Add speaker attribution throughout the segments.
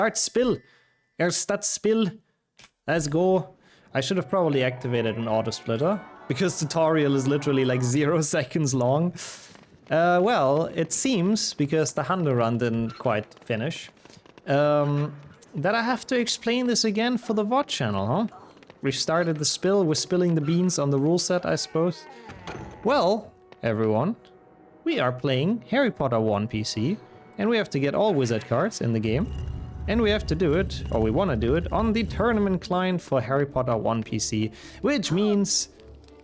Speaker 1: Start spill. Start spill. Let's go. I should have probably activated an auto splitter because tutorial is literally like 0 seconds long. Well, it seems, because the Hundo run didn't quite finish, that I have to explain this again for the VOD channel, huh? We've started the spill, we're spilling the beans on the rule set, I suppose. Well, everyone, we are playing Harry Potter 1 PC, and we have to get all wizard cards in the game. And we have to do it, or we want to do it, on the tournament client for Harry Potter 1 PC, which means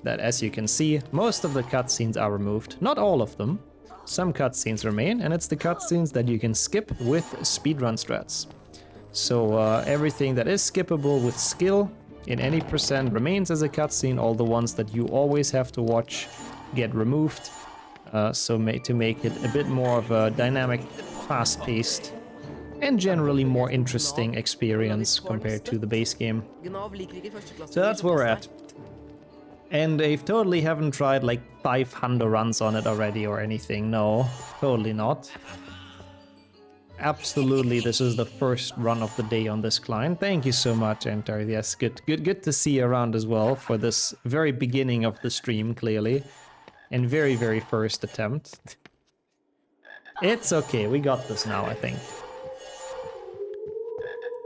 Speaker 1: that, as you can see, most of the cutscenes are removed. Not all of them. Some cutscenes remain, and it's the cutscenes that you can skip with speedrun strats. So everything that is skippable with skill in any percent remains as a cutscene. All the ones that you always have to watch get removed. To make it a bit more of a dynamic, fast-paced, and generally more interesting experience compared to the base game. So that's where we're at. And they totally haven't tried like 500 runs on it already or anything. No, totally not. Absolutely, this is the first run of the day on this client. Thank you so much, Enter. Yes, good to see you around as well for this very beginning of the stream, clearly. And very first attempt. It's okay, we got this now, I think.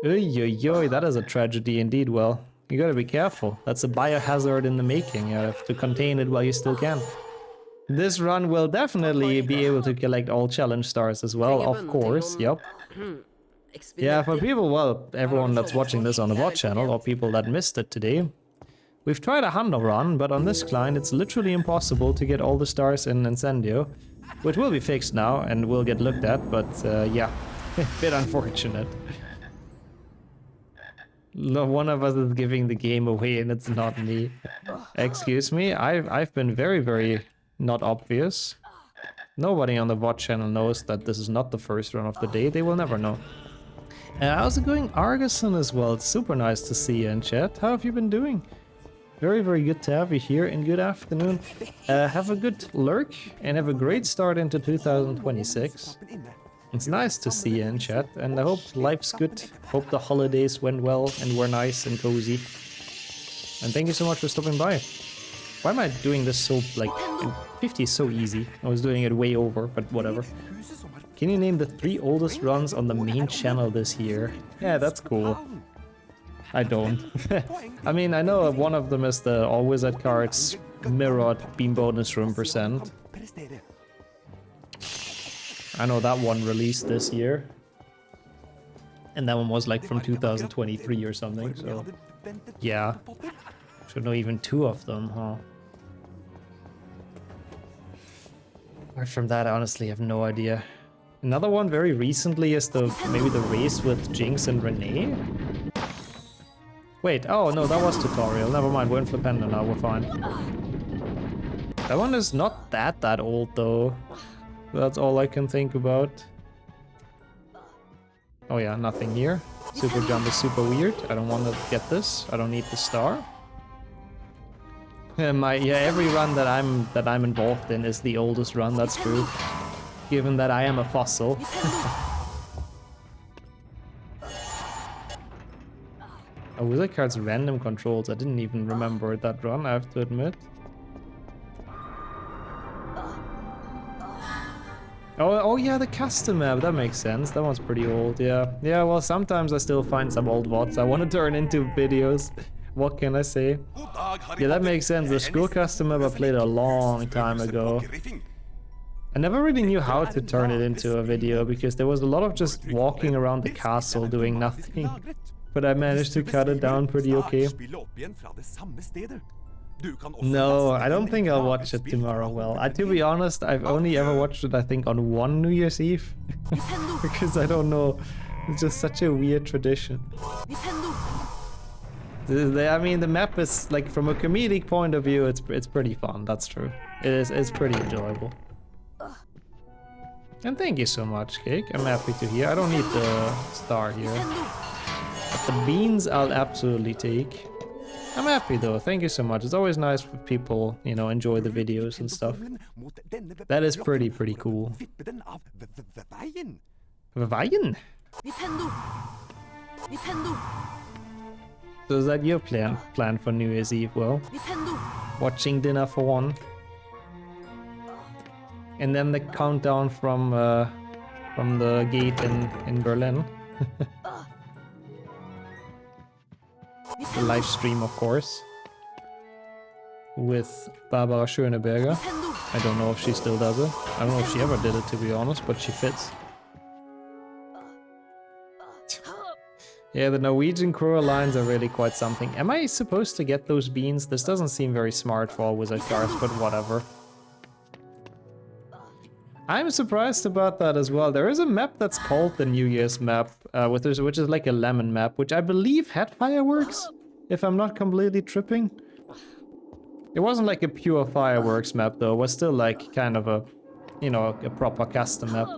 Speaker 1: Oy, that is a tragedy indeed. Well, you gotta be careful. That's a biohazard in the making. You have to contain it while you still can. This run will definitely be able to collect all challenge stars as well, of course. Yep. Yeah, for people, well, everyone that's watching this on the VOD channel, or people that missed it today, we've tried a Hundo run, but on this client it's literally impossible to get all the stars in Incendio, which will be fixed now and will get looked at, but yeah, a bit unfortunate. No, one of us is giving the game away and it's not me. Excuse me, I've been very not obvious. Nobody on the VOD channel knows that this is not the first run of the day. They will never know. How's it going, Argason, as well? It's super nice to see you in chat. How have you been doing? Very good to have you here, and good afternoon. Have a good lurk and have a great start into 2026. It's nice to see you in chat, and I hope life's good. Hope the holidays went well and were nice and cozy. And thank you so much for stopping by. Why am I doing this so, like, 50 is so easy. I was doing it way over, but whatever. Can you name the 3 oldest runs on the main channel this year? Yeah, that's cool. I don't. I mean, I know one of them is the All Wizard Cards mirrored beam bonus room %. I know that one released this year. And that one was like from 2023 or something, so yeah. Should know even 2 of them, huh? Apart from that, I honestly have no idea. Another one very recently is maybe the race with Jinx and Renee? Wait, oh no, that was tutorial. Never mind, we're in Flipendo now, we're fine. That one is not that old though. That's all I can think about. Oh yeah, nothing here. Super jump is super weird. I don't want to get this. I don't need the star. Every run that I'm involved in is the oldest run. That's true. Given that I am a fossil. Oh, Wizard Cards random controls. I didn't even remember that run, I have to admit. Oh yeah, the custom map, that makes sense. That one's pretty old, yeah. Yeah, well, sometimes I still find some old VODs I want to turn into videos. What can I say? Yeah, that makes sense. The school custom map I played a long time ago. I never really knew how to turn it into a video because there was a lot of just walking around the castle doing nothing. But I managed to cut it down pretty okay. No, I don't think I'll watch it tomorrow. Well, to be honest, I've only ever watched it, I think, on one New Year's Eve. Because I don't know, it's just such a weird tradition. I mean, the map is, like, from a comedic point of view, it's pretty fun, that's true. It's pretty enjoyable. And thank you so much, Cake. I'm happy to hear. I don't need the star here. But the beans I'll absolutely take. I'm happy though, thank you so much. It's always nice when people, you know, enjoy the videos and stuff. That is pretty cool. Vajen? So is that your plan for New Year's Eve? Well, watching dinner for one. And then the countdown from the gate in Berlin. The live stream, of course. With Barbara Schöneberger. I don't know if she still does it. I don't know if she ever did it, to be honest, but she fits. Yeah, the Norwegian crew lines are really quite something. Am I supposed to get those beans? This doesn't seem very smart for All Wizard Cards, but whatever. I'm surprised about that as well. There is a map that's called the New Year's map, which is like a lemon map, which I believe had fireworks, if I'm not completely tripping. It wasn't like a pure fireworks map though, it was still like kind of a, you know, a proper custom map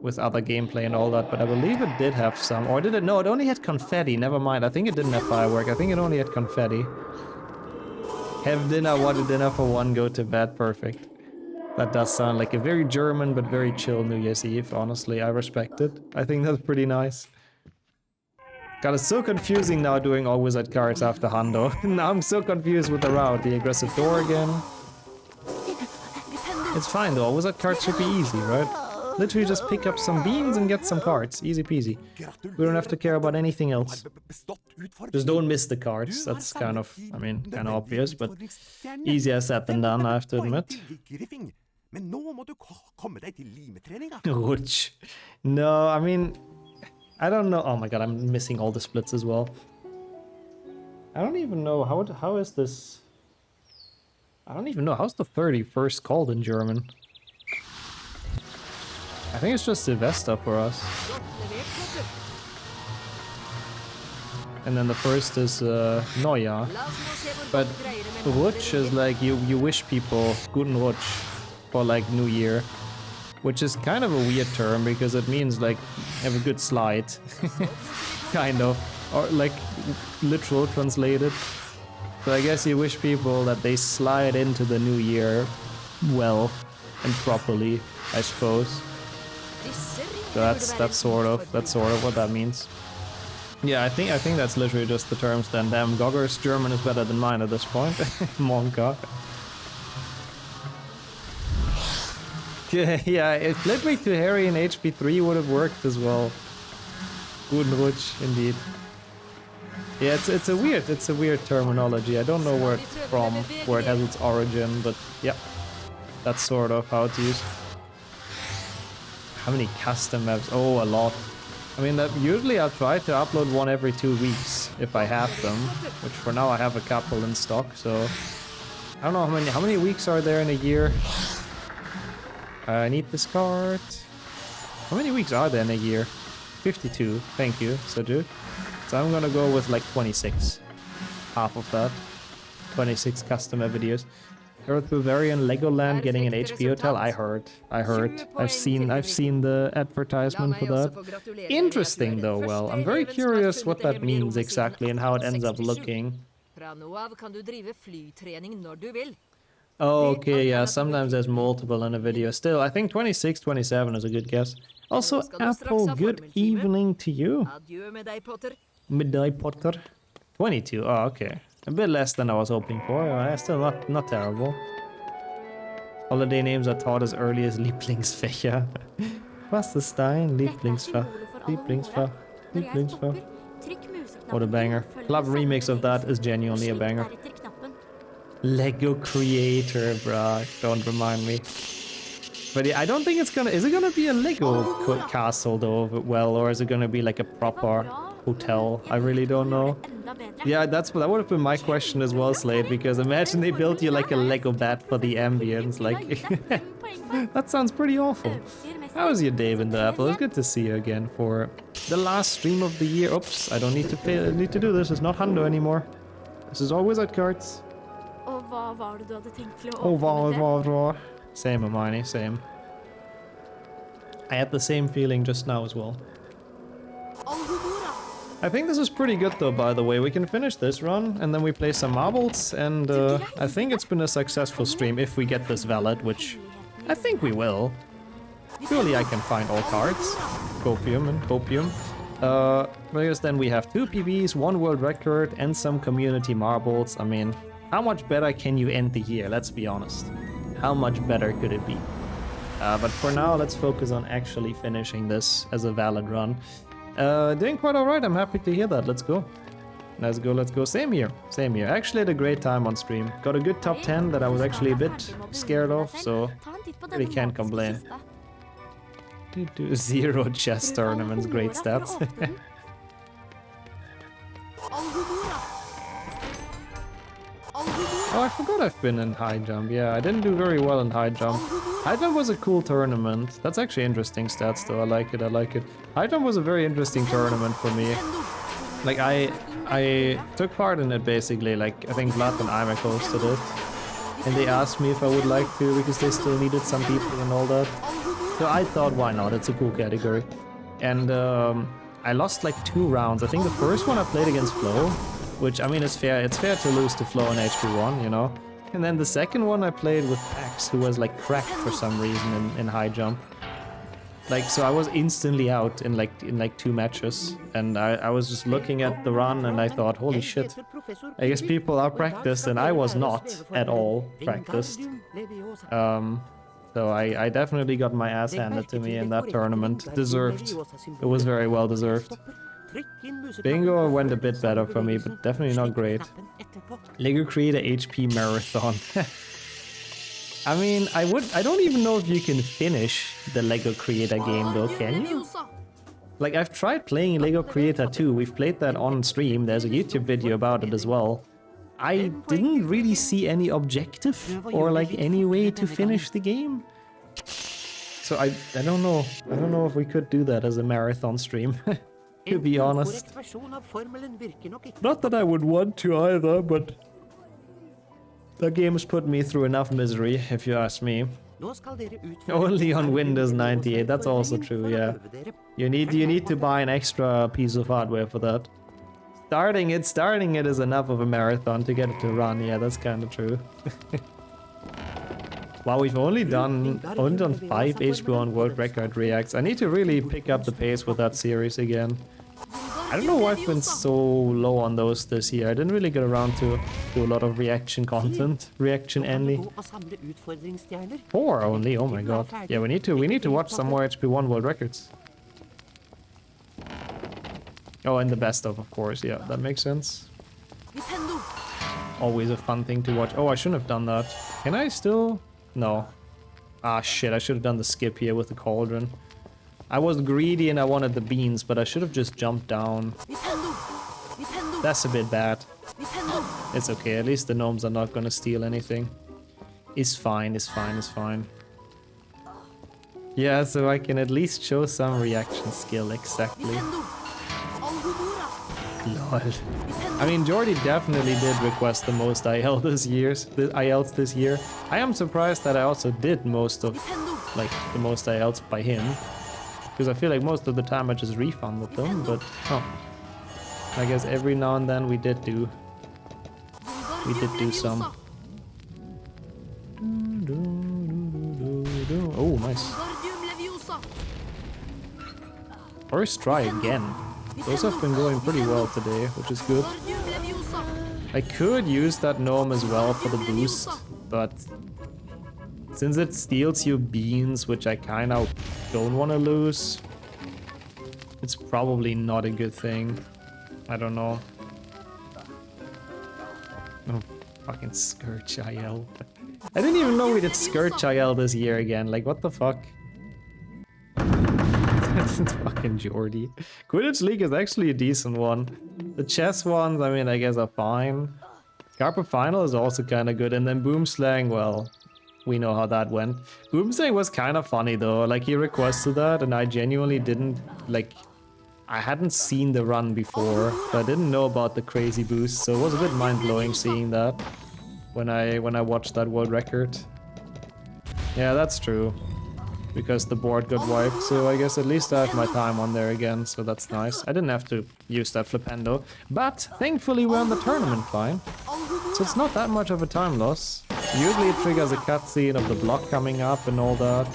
Speaker 1: with other gameplay and all that, but I believe it did have some, or did it? No, it only had confetti, never mind. I think it didn't have firework, I think it only had confetti. Have dinner, what a dinner for one, go to bed, perfect. That does sound like a very German but very chill New Year's Eve, honestly, I respect it. I think that's pretty nice. God, it's so confusing now doing All Wizard Cards after Hundo. Now I'm so confused with the route, the aggressive door again. It's fine though, All Wizard Cards should be easy, right? Literally just pick up some beans and get some cards, easy peasy. We don't have to care about anything else. Just don't miss the cards, that's kind of, I mean, kind of obvious, but easier said than done, I have to admit. Rutsch. No, I mean, I don't know. Oh my god, I'm missing all the splits as well. I don't even know, how is this? I don't even know, how's the 31st called in German? I think it's just Sylvester for us. And then the first is Neujahr. But Rutsch is like you wish people Guten Rutsch for like New Year. Which is kind of a weird term because it means like have a good slide. Kind of. Or like literal translated. So I guess you wish people that they slide into the new year well and properly, I suppose. So that's sort of what that means. Yeah, I think that's literally just the terms then. Damn, Gogger's German is better than mine at this point. Monka. Yeah, if Flitwick to Harry in HP3 would have worked as well. Guten Rutsch, indeed. Yeah, it's a weird terminology. I don't know where it's from, where it has its origin, but yeah, that's sort of how it's used. How many custom maps? Oh, a lot. I mean, usually I'll try to upload one every 2 weeks if I have them, which for now I have a couple in stock. So I don't know how many weeks are there in a year. I need this card. How many weeks are there in a year? 52. Thank you, Saju. So I'm gonna go with like 26. Half of that. 26 customer videos. Earth Bavarian Legoland getting an HP hotel. I heard. I've seen the advertisement for that. Interesting though. Well, I'm very curious what that means exactly and how it ends up looking. Oh, okay, yeah, sometimes there's multiple in a video. Still, I think 26, 27 is a good guess. Also, Apple, good evening to you. Midday Potter. 22, oh, okay. A bit less than I was hoping for. Still not terrible. Holiday names are taught as early as Lieblingsfächer. Was ist dein Lieblingsfach? Lieblingsfach? Lieblingsfach? What a banger. Club remix of that is genuinely a banger. Lego Creator, bruh. Don't remind me. But yeah, I don't think it's gonna... Is it gonna be a Lego castle though, well, or is it gonna be like a proper hotel? I really don't know. Yeah, that would have been my question as well, Slade, because imagine they built you like a Lego bed for the ambience, like... That sounds pretty awful. How was your day, Winter Apple? It's good to see you again for the last stream of the year. Oops, I don't need to do this. It's not Hundo anymore. This is All Wizard Cards. Oh, same, Hermione, same. I had the same feeling just now as well. I think this is pretty good though, by the way. We can finish this run and then we play some marbles, and I think it's been a successful stream if we get this valid, which I think we will. Surely I can find all cards. copium and copium. Because then we have 2 PBs, 1 world record, and some community marbles. I mean, how much better can you end the year? Let's be honest. How much better could it be? But for now, let's focus on actually finishing this as a valid run. Doing quite alright, I'm happy to hear that. Let's go. Let's go, let's go. Same here, same here. Actually had a great time on stream. Got a good top 10 that I was actually a bit scared of, so really can't complain. 0 chess tournaments, great stats. Oh, I forgot I've been in high jump. Yeah, I didn't do very well in high jump. High jump was a cool tournament. That's actually interesting stats though. I like it, I like it. High jump was a very interesting tournament for me. Like I took part in it basically. Like I think Vlad and Imek hosted it. And they asked me if I would like to because they still needed some people and all that. So I thought, why not? It's a cool category. And I lost like 2 rounds. I think the first one I played against Flo, which I mean is fair. It's fair to lose to Flo in HP1, you know. And then the second one I played with Pax, who was like cracked for some reason in high jump. Like so I was instantly out in like 2 matches. And I was just looking at the run and I thought, holy shit. I guess people are practiced and I was not at all practiced. So I definitely got my ass handed to me in that tournament. Deserved. It was very well deserved. Bingo went a bit better for me, but definitely not great. Lego Creator HP Marathon. I mean, I don't even know if you can finish the Lego Creator game though, can you? Like, I've tried playing Lego Creator 2. We've played that on stream. There's a YouTube video about it as well. I didn't really see any objective or like any way to finish the game. So I don't know. I don't know if we could do that as a marathon stream, to be honest. Not that I would want to either, but the game has put me through enough misery, if you ask me. Only on Windows 98, that's also true, yeah. You need to buy an extra piece of hardware for that. Starting it is enough of a marathon to get it to run. Yeah, that's kind of true. Wow, we've only done 5 HP1 world record reacts. I need to really pick up the pace with that series again. I don't know why I've been so low on those this year. I didn't really get around to do a lot of reaction content. Reaction only. 4 only. Oh my god. Yeah, we need to watch some more HP1 world records. Oh, and the best of course, yeah, that makes sense. Always a fun thing to watch. Oh, I shouldn't have done that. Can I still? No. Ah, shit, I should have done the skip here with the cauldron. I was greedy and I wanted the beans, but I should have just jumped down. That's a bit bad. It's okay, at least the gnomes are not gonna steal anything. It's fine, it's fine, it's fine. Yeah, so I can at least show some reaction skill, exactly. Lol. I mean, Jordy definitely did request the most IL this IELTS this year. I am surprised that I also did most of, like, the most IELTS by him. Because I feel like most of the time I just refunded them, but, oh. I guess every now and then we did do some. Oh, nice. First try again. Those have been going pretty well today, which is good. I could use that gnome as well for the boost, but since it steals you beans, which I kind of don't want to lose, it's probably not a good thing. I don't know. Oh, fucking Scourge IL. I didn't even know we did Scourge IL this year again. Like, what the fuck? It's fucking Jordy. Quidditch League is actually a decent one. The chess ones, I mean, I guess are fine. Carpet Final is also kind of good. And then Boomslang, well, we know how that went. Boomslang was kind of funny though. Like, he requested that and I genuinely didn't, like, I hadn't seen the run before. So I didn't know about the crazy boost. So it was a bit mind-blowing seeing that when I watched that world record. Yeah, that's true. Because the board got wiped, so I guess at least I have my time on there again, so that's nice. I didn't have to use that flipendo, but thankfully we're on the tournament fine. So it's not that much of a time loss. Usually it triggers a cutscene of the block coming up and all that.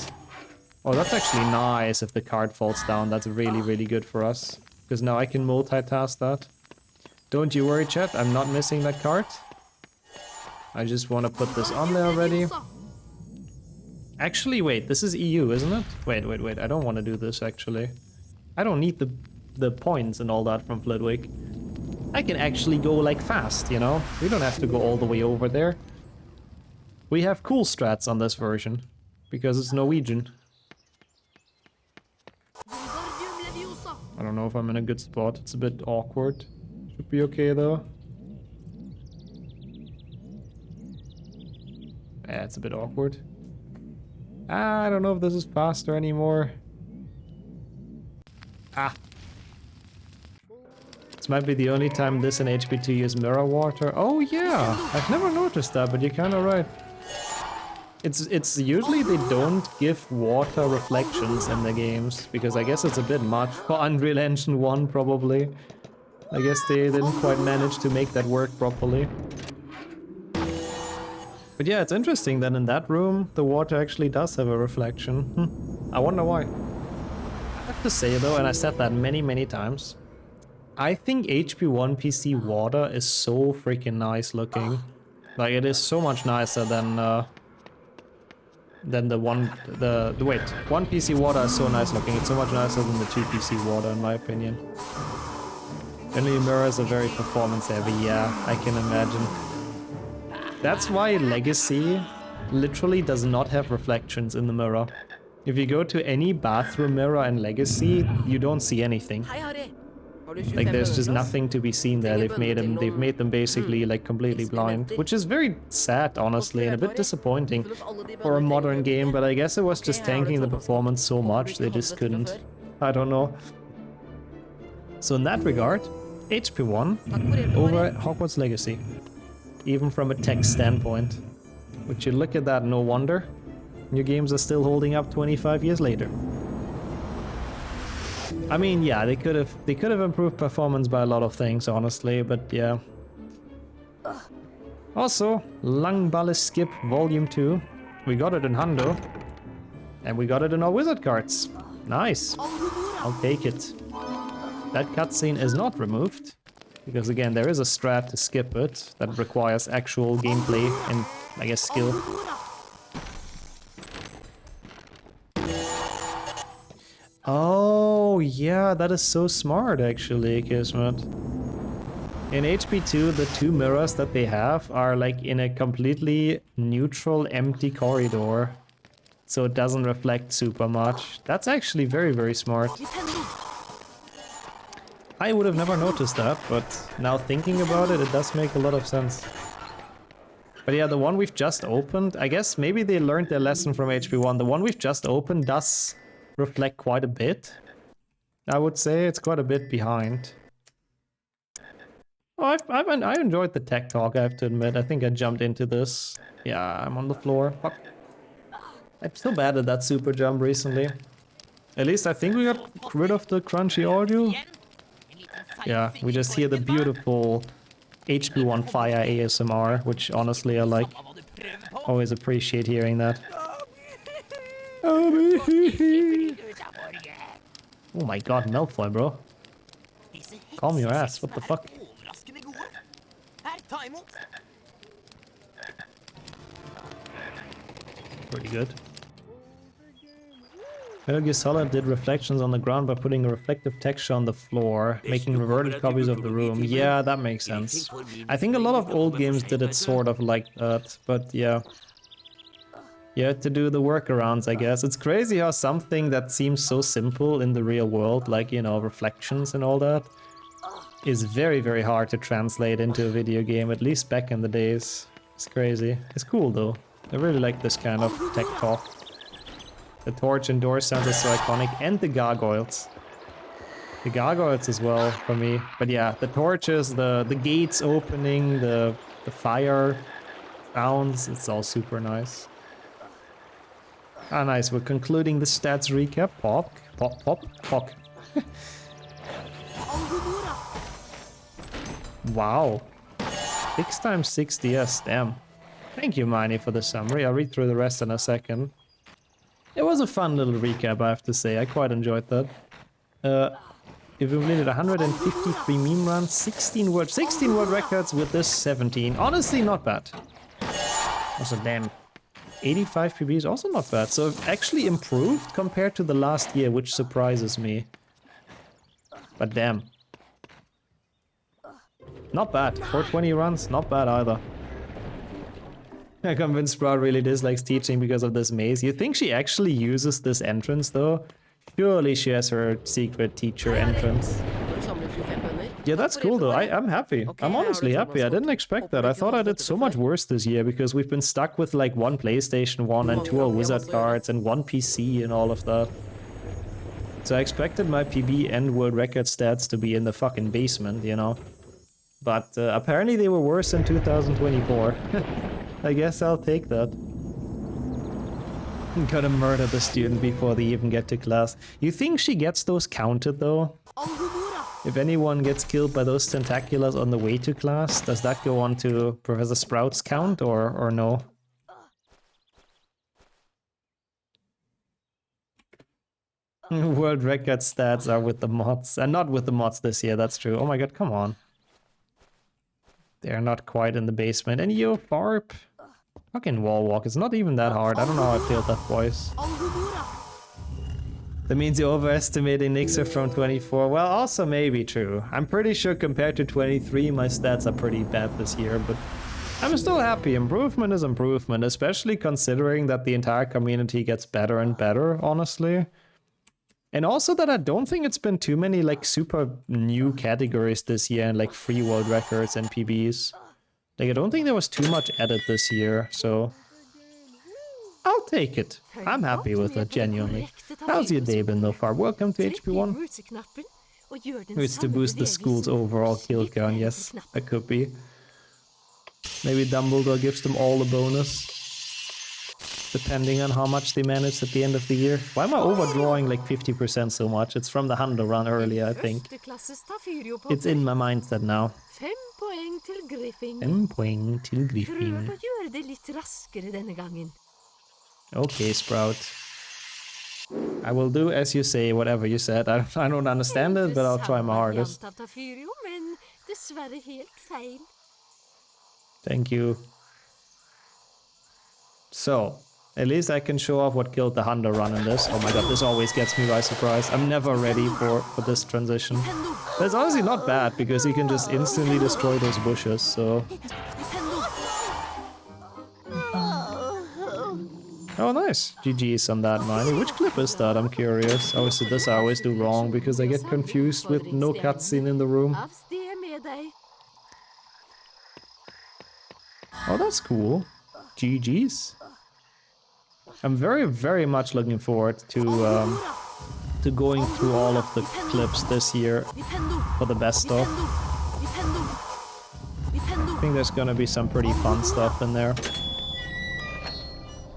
Speaker 1: Oh, that's actually nice if the card falls down. That's really, really good for us. Because now I can multitask that. Don't you worry, chat. I'm not missing that card. I just want to put this on there already. Actually, wait. This is EU, isn't it? Wait. I don't want to do this, actually. I don't need the points and all that from Flitwick. I can actually go, like, fast, you know? We don't have to go all the way over there. We have cool strats on this version. Because it's Norwegian. I don't know if I'm in a good spot. It's a bit awkward. Should be okay though. Yeah, it's a bit awkward. I don't know if this is faster anymore. This might be the only time this and HP2 use mirror water. Oh yeah! I've never noticed that, but you're kinda right. It's usually they don't give water reflections in the games, because I guess it's a bit much for Unreal Engine 1 probably. I guess they didn't quite manage to make that work properly. But yeah, it's interesting that in that room the water actually does have a reflection. I wonder why. I have to say though, and I said that many times, I think HP1 PC water is so freaking nice looking. Like it is so much nicer than one PC water is so nice looking. It's so much nicer than the 2 PC water in my opinion. Only mirrors are very performance heavy, yeah, I can imagine. That's why Legacy literally does not have reflections in the mirror. If you go to any bathroom mirror in Legacy, you don't see anything. Like there's just nothing to be seen there. They've made them basically like completely blind, which is very sad honestly and a bit disappointing for a modern game, but I guess it was just tanking the performance so much they just couldn't. I don't know. So in that regard, HP1 over Hogwarts Legacy, even from a tech standpoint. Would you look at that, no wonder new games are still holding up 25 years later. I mean, yeah, they could have improved performance by a lot of things, honestly, but yeah. Also, Langballe Skip Volume 2. We got it in Hundo. And we got it in All Wizard Cards. Nice. I'll take it. That cutscene is not removed. Because again, there is a strat to skip it that requires actual gameplay and, I guess, skill. Oh, yeah, that is so smart, actually, Kismet. In HP2, the 2 mirrors that they have are like in a completely neutral, empty corridor. So it doesn't reflect super much. That's actually very smart. I would have never noticed that, but now thinking about it, it does make a lot of sense. But yeah, the one we've just opened, I guess maybe they learned their lesson from HP1. The one we've just opened does reflect quite a bit. I would say it's quite a bit behind. Oh, I enjoyed the tech talk, I have to admit. I think I jumped into this. Yeah, I'm on the floor. I'm still bad at that super jump recently. At least I think we got rid of the crunchy audio. Yeah, we just hear the beautiful HP1 Fire ASMR, which honestly I like. Always appreciate hearing that. Oh my god, Malfoy, bro. Calm your ass, what the fuck? Pretty good. Metal Gear Solid did reflections on the ground by putting a reflective texture on the floor, making reverted copies of the room. Yeah, that makes sense. I think a lot of old games did it sort of like that, but yeah. You had to do the workarounds, I guess. It's crazy how something that seems so simple in the real world, like, you know, reflections and all that, is very hard to translate into a video game, at least back in the days. It's crazy. It's cool though. I really like this kind of tech talk. The torch and door sounds are so iconic, and the gargoyles. The gargoyles as well for me. But yeah, the torches, the gates opening, the fire sounds, it's all super nice. Ah, nice. We're concluding the stats recap. Pop. Wow. 6 times 6 DS, damn. Thank you, Miney, for the summary. I'll read through the rest in a second. It was a fun little recap, I have to say. I quite enjoyed that. If we completed 153 meme runs, 16 world records with this 17. Honestly, not bad. Also, damn. 85 PBs, also not bad. So actually improved compared to the last year, which surprises me. But damn. Not bad. 420 runs, not bad either. I'm convinced Sprout really dislikes teaching because of this maze. You think she actually uses this entrance though? Surely she has her secret teacher entrance. Yeah, that's cool though. I'm happy. I'm honestly happy. I didn't expect that. I thought I did so much worse this year because we've been stuck with like 1 PlayStation 1 and 2 All Wizard Cards and 1 PC and all of that. So I expected my PB and world record stats to be in the fucking basement, you know. But apparently they were worse in 2024. I guess I'll take that. I'm gonna murder the student before they even get to class. You think she gets those counted though? If anyone gets killed by those tentaculars on the way to class, does that go on to Professor Sprout's count or no? World record stats are with the mods. And not with the mods this year, that's true. Oh my god, come on. They're not quite in the basement. And you, Barb? Fucking wall walk. It's not even that hard. I don't know how I failed that twice. That means you're overestimating Nixer from 24. Well, also maybe true. I'm pretty sure compared to 23, my stats are pretty bad this year, but I'm still happy. Improvement is improvement, especially considering that the entire community gets better and better, honestly. And also that I don't think it's been too many like super new categories this year and like free world records and PBs. Like I don't think there was too much added this year, so I'll take it. I'm happy with it, genuinely. How's your day been so far? Welcome to HP1. It's to boost the school's overall kill count, yes, that could be. Maybe Dumbledore gives them all a bonus. Depending on how much they manage at the end of the year. Why am I overdrawing like 50% so much? It's from the Hundo run earlier, I think. It's in my mindset now. 5 poäng till Griffin. 5 poäng till Griffin. Okay, Sprout. I will do as you say, whatever you said. I don't understand it, but I'll try my hardest. Thank you. So, at least I can show off what killed the Hundo run in this. Oh my god, this always gets me by surprise. I'm never ready for this transition. But it's honestly not bad, because you can just instantly destroy those bushes, so... Oh nice, GG's on that, Miney. Which clip is that? I'm curious. Obviously this I always do wrong, because I get confused with no cutscene in the room. Oh, that's cool. GG's. I'm very, very much looking forward to going through all of the clips this year for the best of. I think there's gonna be some pretty fun stuff in there.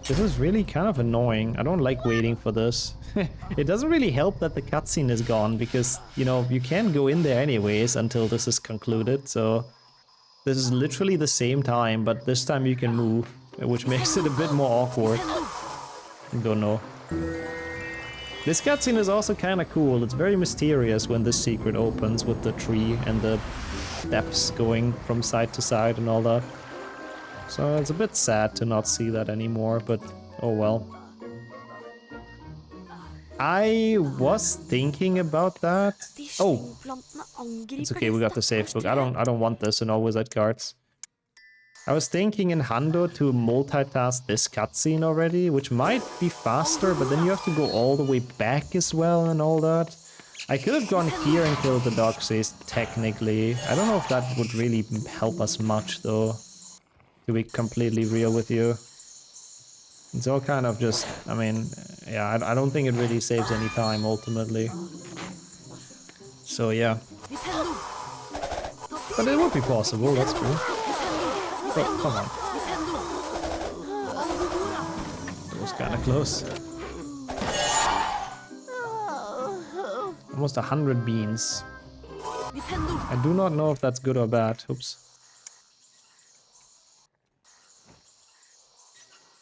Speaker 1: This is really kind of annoying. I don't like waiting for this. It doesn't really help that the cutscene is gone because, you know, you can't go in there anyways until this is concluded, so... This is literally the same time, but this time you can move, which makes it a bit more awkward. I don't know. This cutscene is also kinda cool. It's very mysterious when this secret opens with the tree and the steps going from side to side and all that. So it's a bit sad to not see that anymore, but oh well. I was thinking about that. Oh, it's okay. We got the safe book. I don't want this in All Wizard Cards. I was thinking in Hundo to multitask this cutscene already, which might be faster, but then you have to go all the way back as well and all that. I could have gone here and killed the Doxies, technically. I don't know if that would really help us much, though. To be completely real with you. It's all kind of just, I mean, yeah, I don't think it really saves any time, ultimately. So, yeah. But it would be possible, that's true. Oh, come on. That was kind of close. Almost 100 beans. I do not know if that's good or bad. Oops.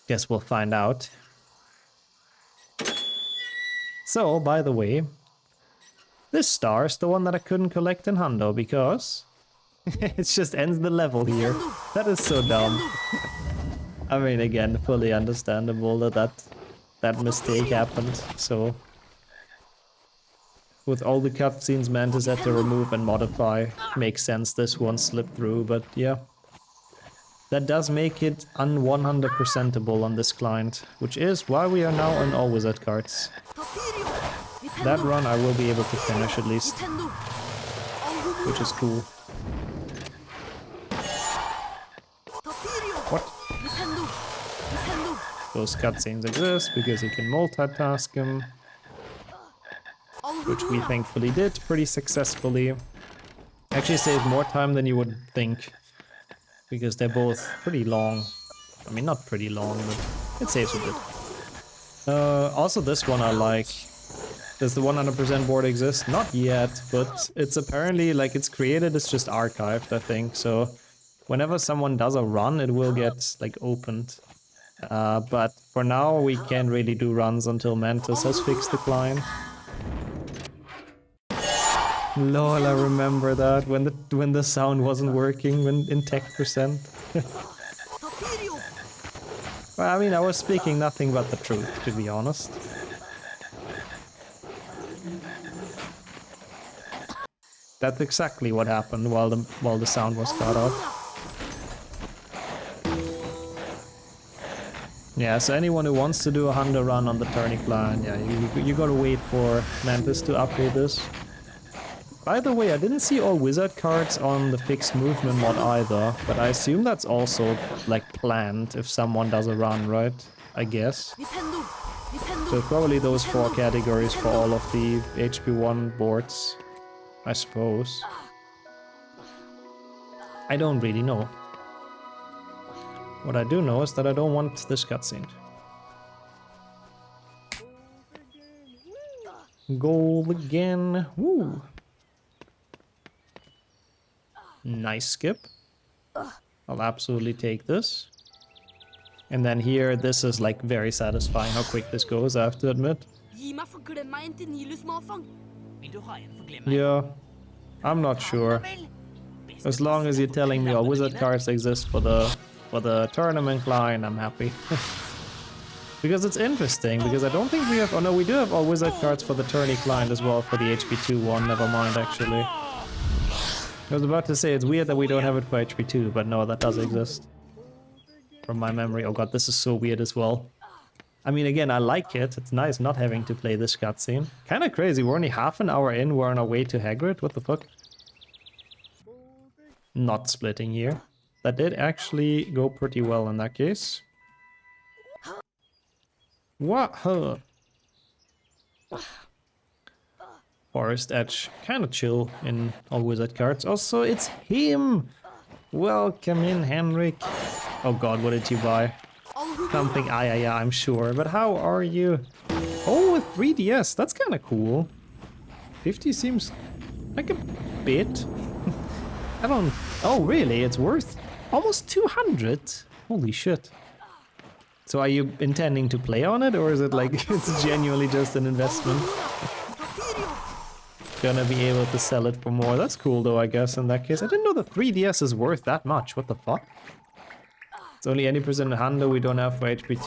Speaker 1: Guess we'll find out. So, by the way, this star is the one that I couldn't collect in Hundo because it just ends the level here. That is so dumb. I mean, again, fully understandable that mistake happened, so... With all the cutscenes Mantis had to remove and modify, makes sense this one slipped through, but yeah. That does make it un-100%able on this client, which is why we are now on All Wizard Cards. That run I will be able to finish at least, which is cool. What? Those cutscenes exist because you can multitask them, which we thankfully did pretty successfully. Actually saved more time than you would think, because they're both pretty long. I mean, not pretty long, but it saves a bit. Also this one I like. Does the 100% board exist? Not yet, but it's apparently, like, it's created, it's just archived, I think, so whenever someone does a run, it will get, like, opened. But for now, we can't really do runs until Mantis has fixed the client. Lol, I remember that, when the sound wasn't working in tech%. Well, I mean, I was speaking nothing but the truth, to be honest. That's exactly what happened while the sound was cut off. Yeah, so anyone who wants to do a Hundo run on the Tourney client, yeah, you gotta wait for Mantis to update this. By the way, I didn't see All Wizard Cards on the fixed movement mod either, but I assume that's also, like, planned if someone does a run, right? I guess. So probably those 4 categories for all of the HP1 boards, I suppose. I don't really know. What I do know is that I don't want this cutscene. Goal again. Woo! Nice skip. I'll absolutely take this. And then here, this is like very satisfying how quick this goes, I have to admit. Yeah, I'm not sure. As long as you're telling me All Wizard Cards exist for the tournament client, I'm happy. Because it's interesting, because I don't think we have... Oh no, we do have All Wizard Cards for the Tourney client as well, for the HP2 one, never mind actually. I was about to say, it's weird that we don't have it for HP2, but no, that does exist. From my memory. Oh god, this is so weird as well. I mean, again, I like it. It's nice not having to play this cutscene. Kinda crazy, we're only half an hour in, we're on our way to Hagrid, what the fuck? Not splitting here. That did actually go pretty well in that case. What? Huh. Forest Edge, kind of chill in All Wizard Cards. Also, it's him! Welcome in, Henrik. Oh god, what did you buy? Something, yeah, I'm sure. But how are you? Oh, with 3DS, that's kind of cool. 50 seems like a bit. I don't... Oh, really? It's worth almost 200? Holy shit. So are you intending to play on it, or is it like it's genuinely just an investment? Gonna be able to sell it for more. That's cool though, I guess, in that case. I didn't know the 3DS is worth that much. What the fuck? It's only any percent Hundo we don't have for HP2.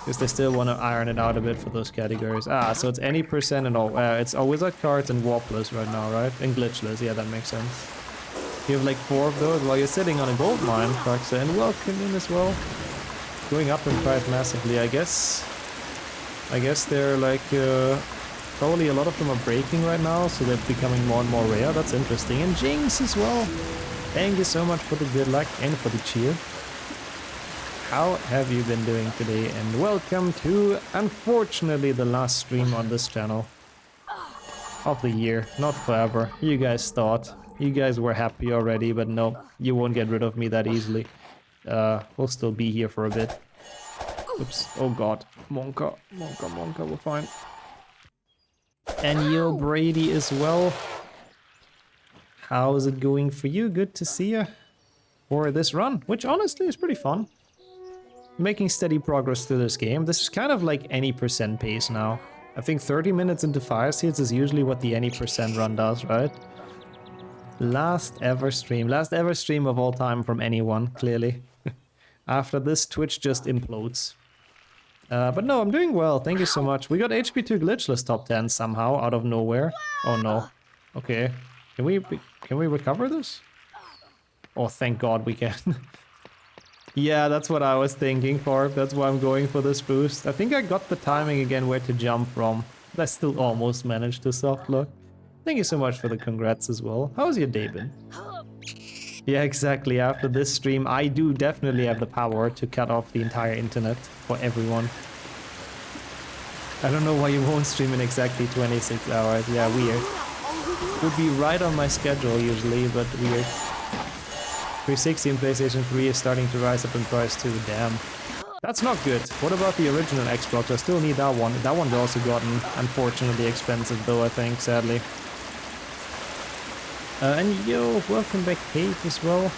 Speaker 1: Because they still want to iron it out a bit for those categories. Ah, so it's any percent and all. It's All Wizard Cards and Warpless right now, right? And Glitchless. Yeah, that makes sense. You have like 4 of those while you're sitting on a gold mine, Praxa. And welcome in as well. Going up in price massively, I guess. I guess they're like... Probably a lot of them are breaking right now, so they're becoming more and more rare. That's interesting. And Jinx as well. Thank you so much for the good luck and for the cheer. How have you been doing today? And welcome to, unfortunately, the last stream on this channel. Of the year. Not forever. You guys thought. You guys were happy already, but no. You won't get rid of me that easily. We'll still be here for a bit. Oops. Oh god. Monka, we're fine. And yo, Brady as well. How is it going for you? Good to see you for this run, which honestly is pretty fun. Making steady progress through this game. This is kind of like any percent pace now. I think 30 minutes into Fire Seeds is usually what the any percent run does, right? Last ever stream of all time from anyone, clearly. After this, Twitch just implodes. But no, I'm doing well, thank you so much. We got HP2 Glitchless top 10 somehow, out of nowhere. Oh no. Okay. Can we recover this? Oh, thank God we can. Yeah, that's what I was thinking for. That's why I'm going for this boost. I think I got the timing again where to jump from. But I still almost managed to soft lock. Thank you so much for the congrats as well. How's your day been? Yeah, exactly. After this stream, I do definitely have the power to cut off the entire internet for everyone. I don't know why you won't stream in exactly 26 hours. Yeah, weird. Would be right on my schedule usually, but weird. 360 and PlayStation 3 is starting to rise up in price too, damn. That's not good. What about the original Xbox? I still need that one. That one's also gotten unfortunately expensive though, I think, sadly. And yo, welcome back Kate as well.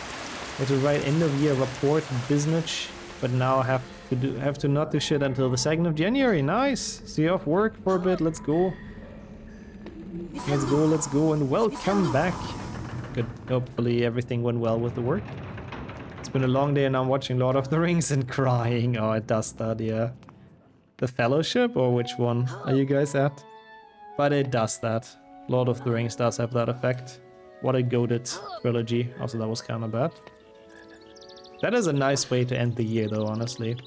Speaker 1: Had to write end of year report business, but now have to not do shit until the 2nd of January. Nice! So you're off work for a bit, let's go. Let's go, and welcome back. Good. Hopefully everything went well with the work. It's been a long day and I'm watching Lord of the Rings and crying. Oh, it does that, yeah. The Fellowship, or which one are you guys at? But it does that. Lord of the Rings does have that effect. What a goated trilogy. Also, that was kind of bad. That is a nice way to end the year, though, honestly.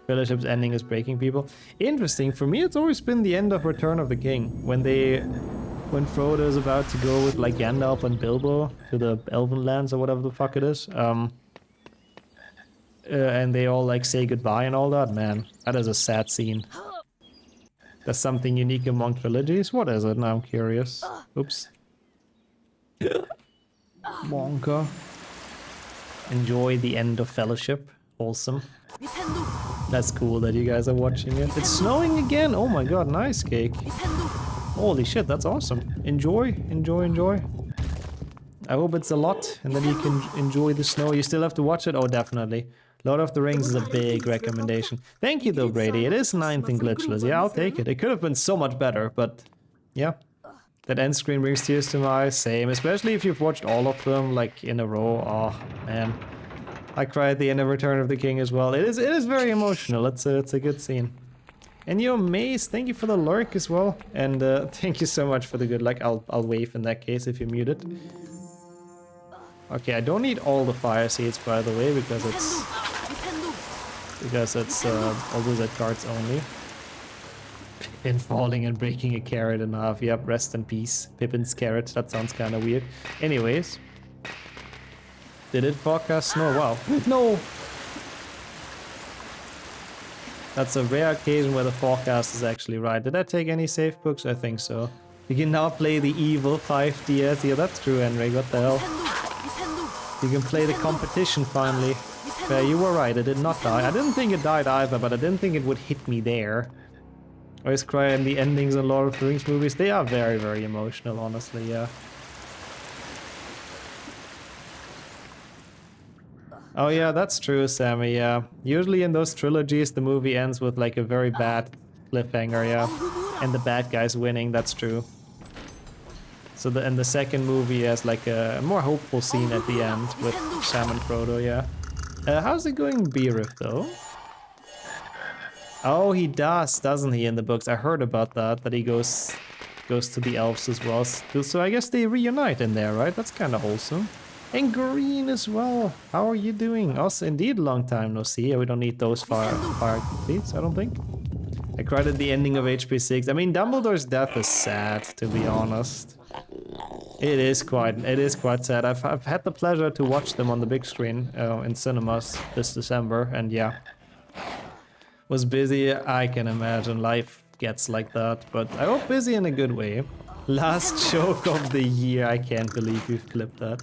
Speaker 1: Fellowship's ending is breaking people. Interesting. For me, it's always been the end of Return of the King. When Frodo's about to go with like Gandalf and Bilbo to the Elven lands or whatever the fuck it is, and they all like say goodbye and all that, man, that is a sad scene. That's something unique among trilogies. What is it? Now I'm curious. Oops. Wonka. Enjoy the end of Fellowship. Wholesome. That's cool that you guys are watching it. It's snowing again. Oh my god, nice cake. Holy shit, that's awesome. Enjoy. I hope it's a lot and then you can enjoy the snow. You still have to watch it? Oh, definitely. Lord of the Rings is a big recommendation. Thank you though, Brady. It is 9th in glitchless. Yeah, I'll take it. It could have been so much better, but yeah. That end screen brings tears to my eyes. Same, especially if you've watched all of them like in a row. Oh, man. I cried at the end of Return of the King as well. It is very emotional. It's a good scene. And yo, Maze, thank you for the lurk as well. And thank you so much for the good luck. I'll wave in that case if you're muted. Okay, I don't need all the fire seeds, by the way, because it's All Wizard Cards only. Pippin falling and breaking a carrot in half. Yep, rest in peace. Pippin's carrot. That sounds kind of weird. Anyways. Did it forecast snow? Wow. No! That's a rare occasion where the forecast is actually right. Did I take any safe books? I think so. You can now play the evil 5DS. Yeah, that's true, Henrik. What the hell? You can play the competition finally. Yeah, you were right. It did not die. I didn't think it died either, but I didn't think it would hit me there. I always cry in the endings in Lord of the Rings movies. They are very, very emotional, honestly, yeah. Oh yeah, that's true, Sammy, yeah. Usually in those trilogies, the movie ends with like a very bad cliffhanger, yeah. And the bad guy's winning, that's true. So the second movie has like a more hopeful scene at the end with Sam and Frodo, yeah. How's it going Beerif, though? Oh, he does, doesn't he, in the books? I heard about that he goes to the elves as well. So I guess they reunite in there, right? That's kind of wholesome. And Green as well. How are you doing? Also, indeed, long time no see. We don't need those fire completes, I don't think. I cried at the ending of HP6. I mean, Dumbledore's death is sad, to be honest. It is quite sad. I've had the pleasure to watch them on the big screen in cinemas this December, and yeah. Was busy, I can imagine. Life gets like that, but I hope busy in a good way. Last joke of the year. I can't believe we've clipped that.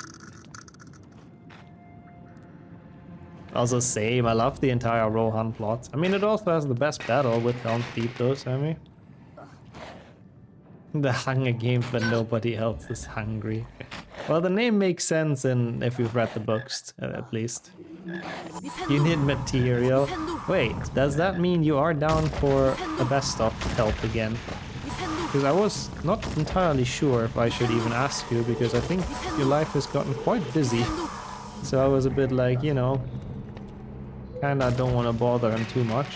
Speaker 1: Also same, I love the entire Rohan plot. I mean, it also has the best battle with Helm's Deep though, Sammy. The Hunger Games, but nobody else is hungry. Well, the name makes sense if you've read the books, at least. You need material. Wait, does that mean you are down for a best of help again? Because I was not entirely sure if I should even ask you, because I think your life has gotten quite busy. So I was a bit like, you know, kinda don't want to bother him too much.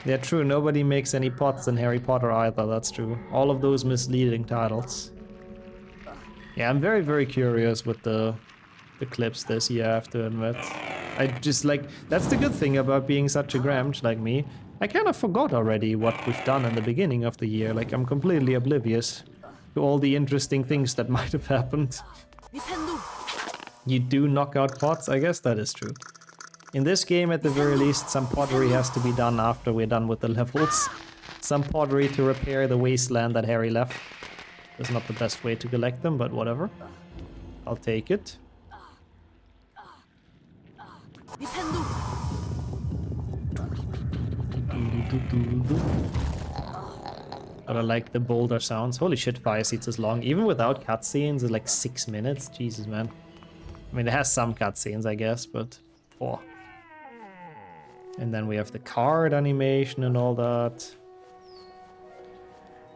Speaker 1: Yeah, true, nobody makes any pots in Harry Potter either, that's true. All of those misleading titles. Yeah, I'm very, very curious with the clips this year, I have to admit. I just like, that's the good thing about being such a gramch like me. I kind of forgot already what we've done in the beginning of the year, like I'm completely oblivious to all the interesting things that might have happened. You do knock out pots? I guess that is true. In this game, at the very least, some pottery has to be done after we're done with the levels. Some pottery to repair the wasteland that Harry left. That's not the best way to collect them, but whatever. I'll take it. But I like the boulder sounds. Holy shit, Fire Seats is long. Even without cutscenes, it's like 6 minutes. Jesus, man. I mean, it has some cutscenes, I guess, but... Oh. And then we have the card animation and all that.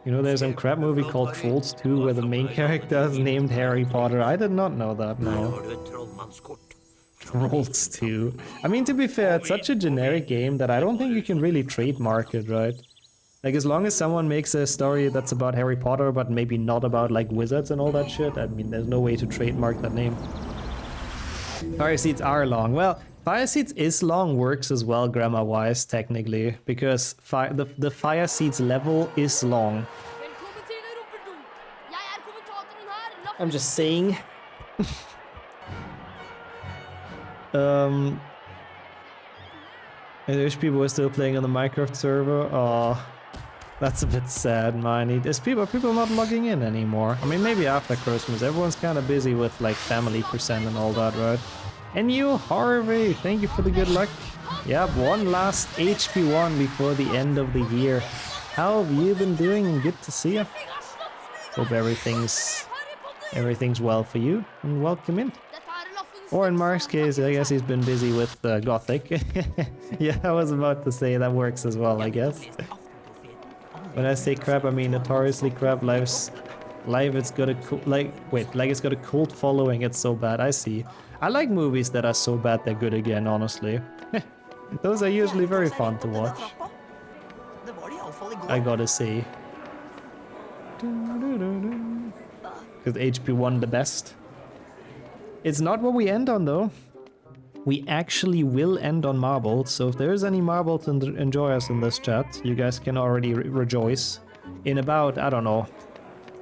Speaker 1: You know, there's some crap movie called Trolls 2 where the main character is named Harry Potter. I did not know that, no. Trolls 2. I mean, to be fair, it's such a generic game that I don't think you can really trademark it, right? Like, as long as someone makes a story that's about Harry Potter, but maybe not about, like, wizards and all that shit, I mean, there's no way to trademark that name. Fire Seats are long. Well, Fire Seats is long, works as well grammar-wise, technically, because the Fire Seats level is long. I'm just saying. I wish people were still playing on the Minecraft server. Oh, that's a bit sad, man. There's people not logging in anymore. I mean, maybe after Christmas, everyone's kind of busy with like family percent and all that, right? And you, Harvey, thank you for the good luck. Yep, one last HP 1 before the end of the year. How have you been doing? Good to see you. Hope everything's well for you, and welcome in. Or in Mark's case, I guess he's been busy with Gothic. Yeah, I was about to say that works as well, I guess. When I say crap, I mean notoriously crap. It's got a it's got a cult following. It's so bad. I see. I like movies that are so bad they're good again, honestly. Those are usually very fun to watch. I gotta say. Because HP 1 the best. It's not what we end on, though. We actually will end on marbles, so if there's any marbles enjoyers in this chat, you guys can already rejoice. In about, I don't know,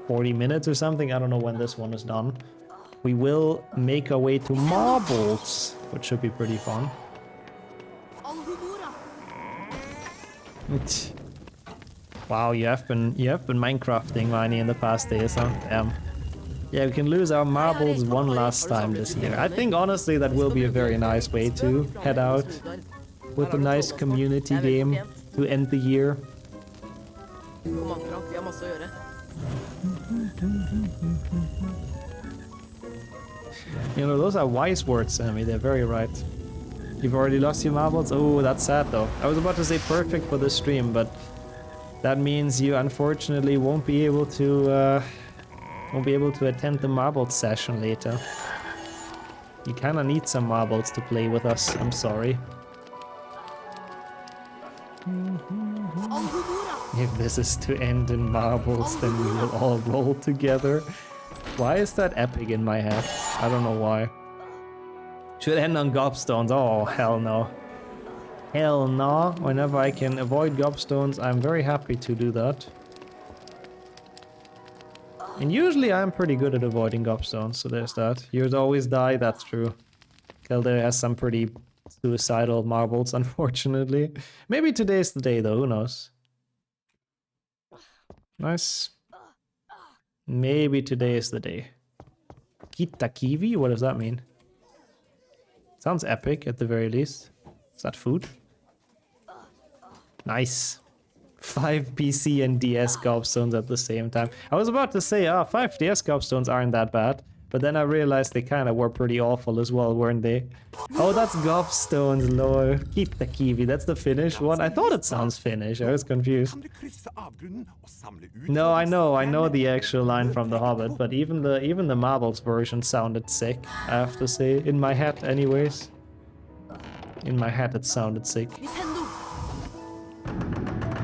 Speaker 1: 40 minutes or something, I don't know when this one is done. We will make our way to marbles, which should be pretty fun. Wow, you have been Minecrafting, Miney, in the past days, huh? Damn. Yeah, we can lose our marbles one last time this year. I think, honestly, that will be a very nice way to head out with a nice community game to end the year. You know, those are wise words, Sammy. They're very right. You've already lost your marbles? Oh, that's sad, though. I was about to say perfect for this stream, but that means you unfortunately won't be able to attend the marbles session later. You kinda need some marbles to play with us, I'm sorry. If this is to end in marbles, then we will all roll together. Why is that epic in my head? I don't know why. Should end on gobstones. Oh, hell no. Hell no. Whenever I can avoid gobstones, I'm very happy to do that. And usually I'm pretty good at avoiding gobstones, so there's that. Yours always die, that's true. Kelder has some pretty suicidal marbles, unfortunately. Maybe today's the day, though, who knows? Nice. Maybe today is the day. Kitakiwi? What does that mean? Sounds epic, at the very least. Is that food? Nice. 5 PC and DS gobstones at the same time. I was about to say, 5 DS gobstones aren't that bad. But then I realized they kind of were pretty awful as well, weren't they? Oh, that's gobstones, lol. Keep the kiwi, that's the Finnish one. I thought it sounds Finnish, I was confused. No, I know the actual line from The Hobbit, but even the Marbles version sounded sick, I have to say. In my head, anyways. In my head, it sounded sick.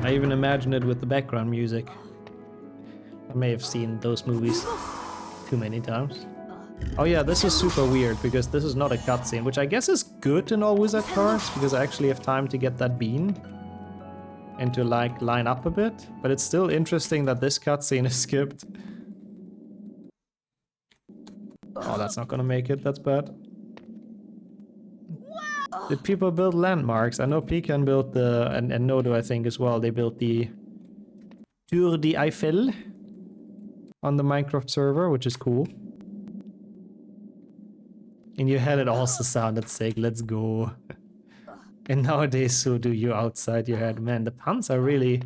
Speaker 1: I even imagined it with the background music. I may have seen those movies too many times. Oh yeah, this is super weird because this is not a cutscene, which I guess is good in All Wizard Cards because I actually have time to get that bean and to like line up a bit. But it's still interesting that this cutscene is skipped. Oh, that's not gonna make it. That's bad. Did people build landmarks? I know Pecan built the and Nodo I think as well. They built the Tour d'Eiffel on the Minecraft server, which is cool. In your head it also sounded sick, let's go. And nowadays so do you outside your head. Man, the puns are really...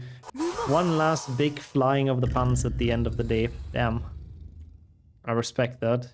Speaker 1: One last big flying of the puns at the end of the day. Damn. I respect that.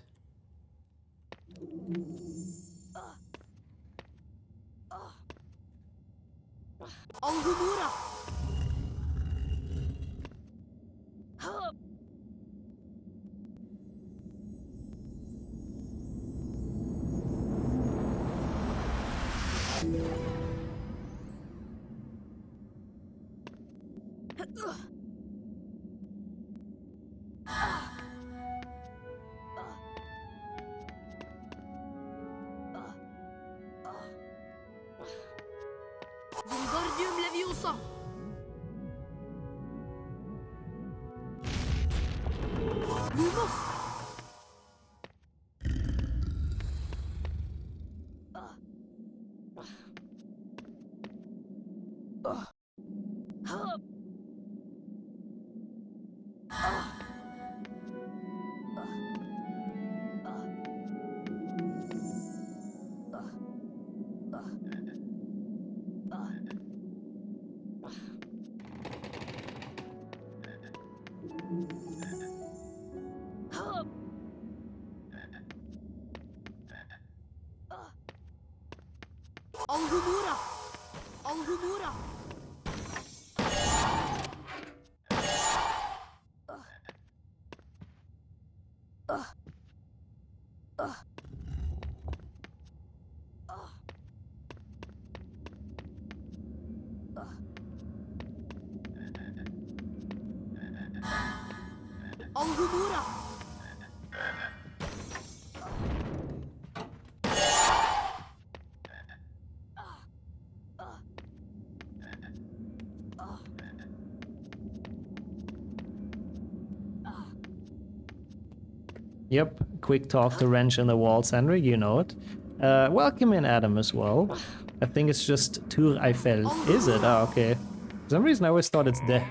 Speaker 1: Yep, quick talk to wrench in the walls, Henry, you know it. Welcome in, Adam, as well. I think it's just Tour Eiffel. Is it? Oh, okay. For some reason I always thought it's de,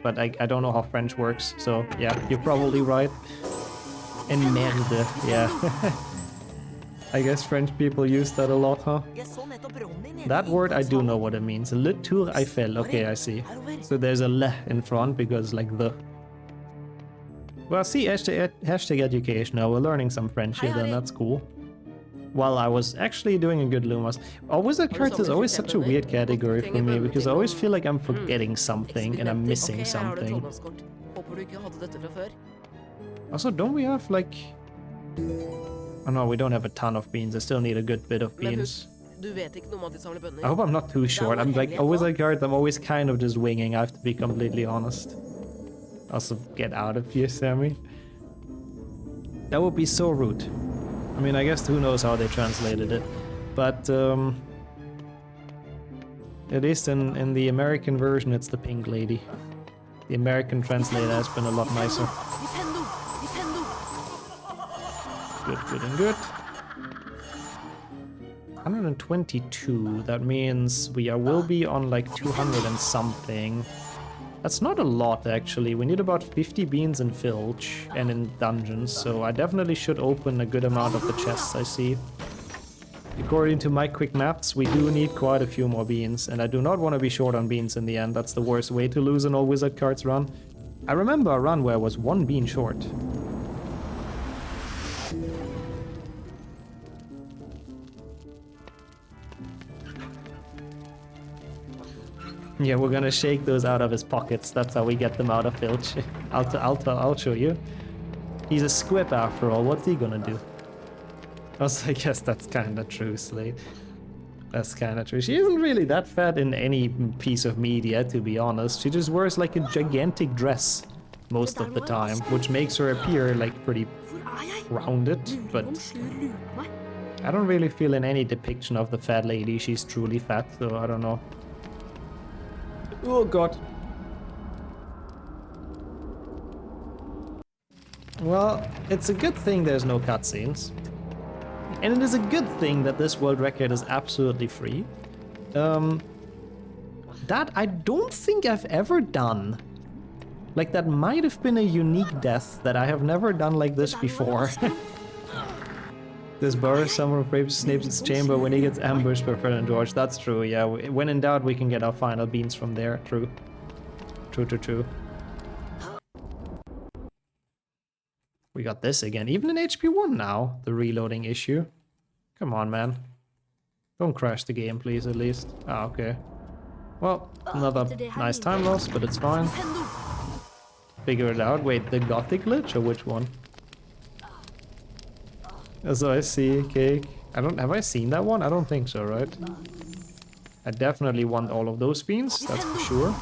Speaker 1: but I don't know how French works, so yeah, you're probably right. And merde, yeah. I guess French people use that a lot, huh? That word I do know what it means. Le Tour Eiffel, okay, I see. So there's a le in front because like the... Well, see, hashtag education. Now we're learning some French here, then that's cool. Well, I was actually doing a good Lumos. All Wizard Cards is always such a weird category for me, because I always feel like I'm forgetting something and I'm missing something. Also, don't we have like... Oh no, we don't have a ton of beans. I still need a good bit of beans. I hope I'm not too short. I'm like, All Wizard Cards, I'm always kind of just winging, I have to be completely honest. Also, get out of here, Sammy. That would be so rude. I mean, I guess who knows how they translated it. But, at least in the American version, it's the pink lady. The American translator has been a lot nicer. Good, good, and good. 122, that means we will be on like 200 and something. That's not a lot, actually. We need about 50 beans in Filch and in dungeons, so I definitely should open a good amount of the chests I see. According to my quick maps, we do need quite a few more beans, and I do not want to be short on beans in the end. That's the worst way to lose an All Wizard Cards run. I remember a run where I was 1 bean short. Yeah, we're gonna shake those out of his pockets. That's how we get them out of Filch. I'll show you. He's a squib after all. What's he gonna do? Also, I guess that's kind of true, Slade. That's kind of true. She isn't really that fat in any piece of media, to be honest. She just wears like a gigantic dress most of the time, which makes her appear like pretty rounded, but I don't really feel in any depiction of the fat lady she's truly fat, so I don't know. Oh god. Well, it's a good thing there's no cutscenes. And it is a good thing that this world record is absolutely free. That I don't think I've ever done. Like, that might have been a unique death that I have never done like this before. This borrows someone from Snape's chamber when he gets ambushed by Fred and George. That's true, yeah. When in doubt, we can get our final beans from there. True. True. We got this again. Even in HP 1 now, the reloading issue. Come on, man. Don't crash the game, please, at least. Ah, okay. Well, another nice time loss, but it's fine. Figure it out. Wait, the Gothic glitch or which one? So I see, cake. Have I seen that one? I don't think so, right? I definitely want all of those beans, that's for sure.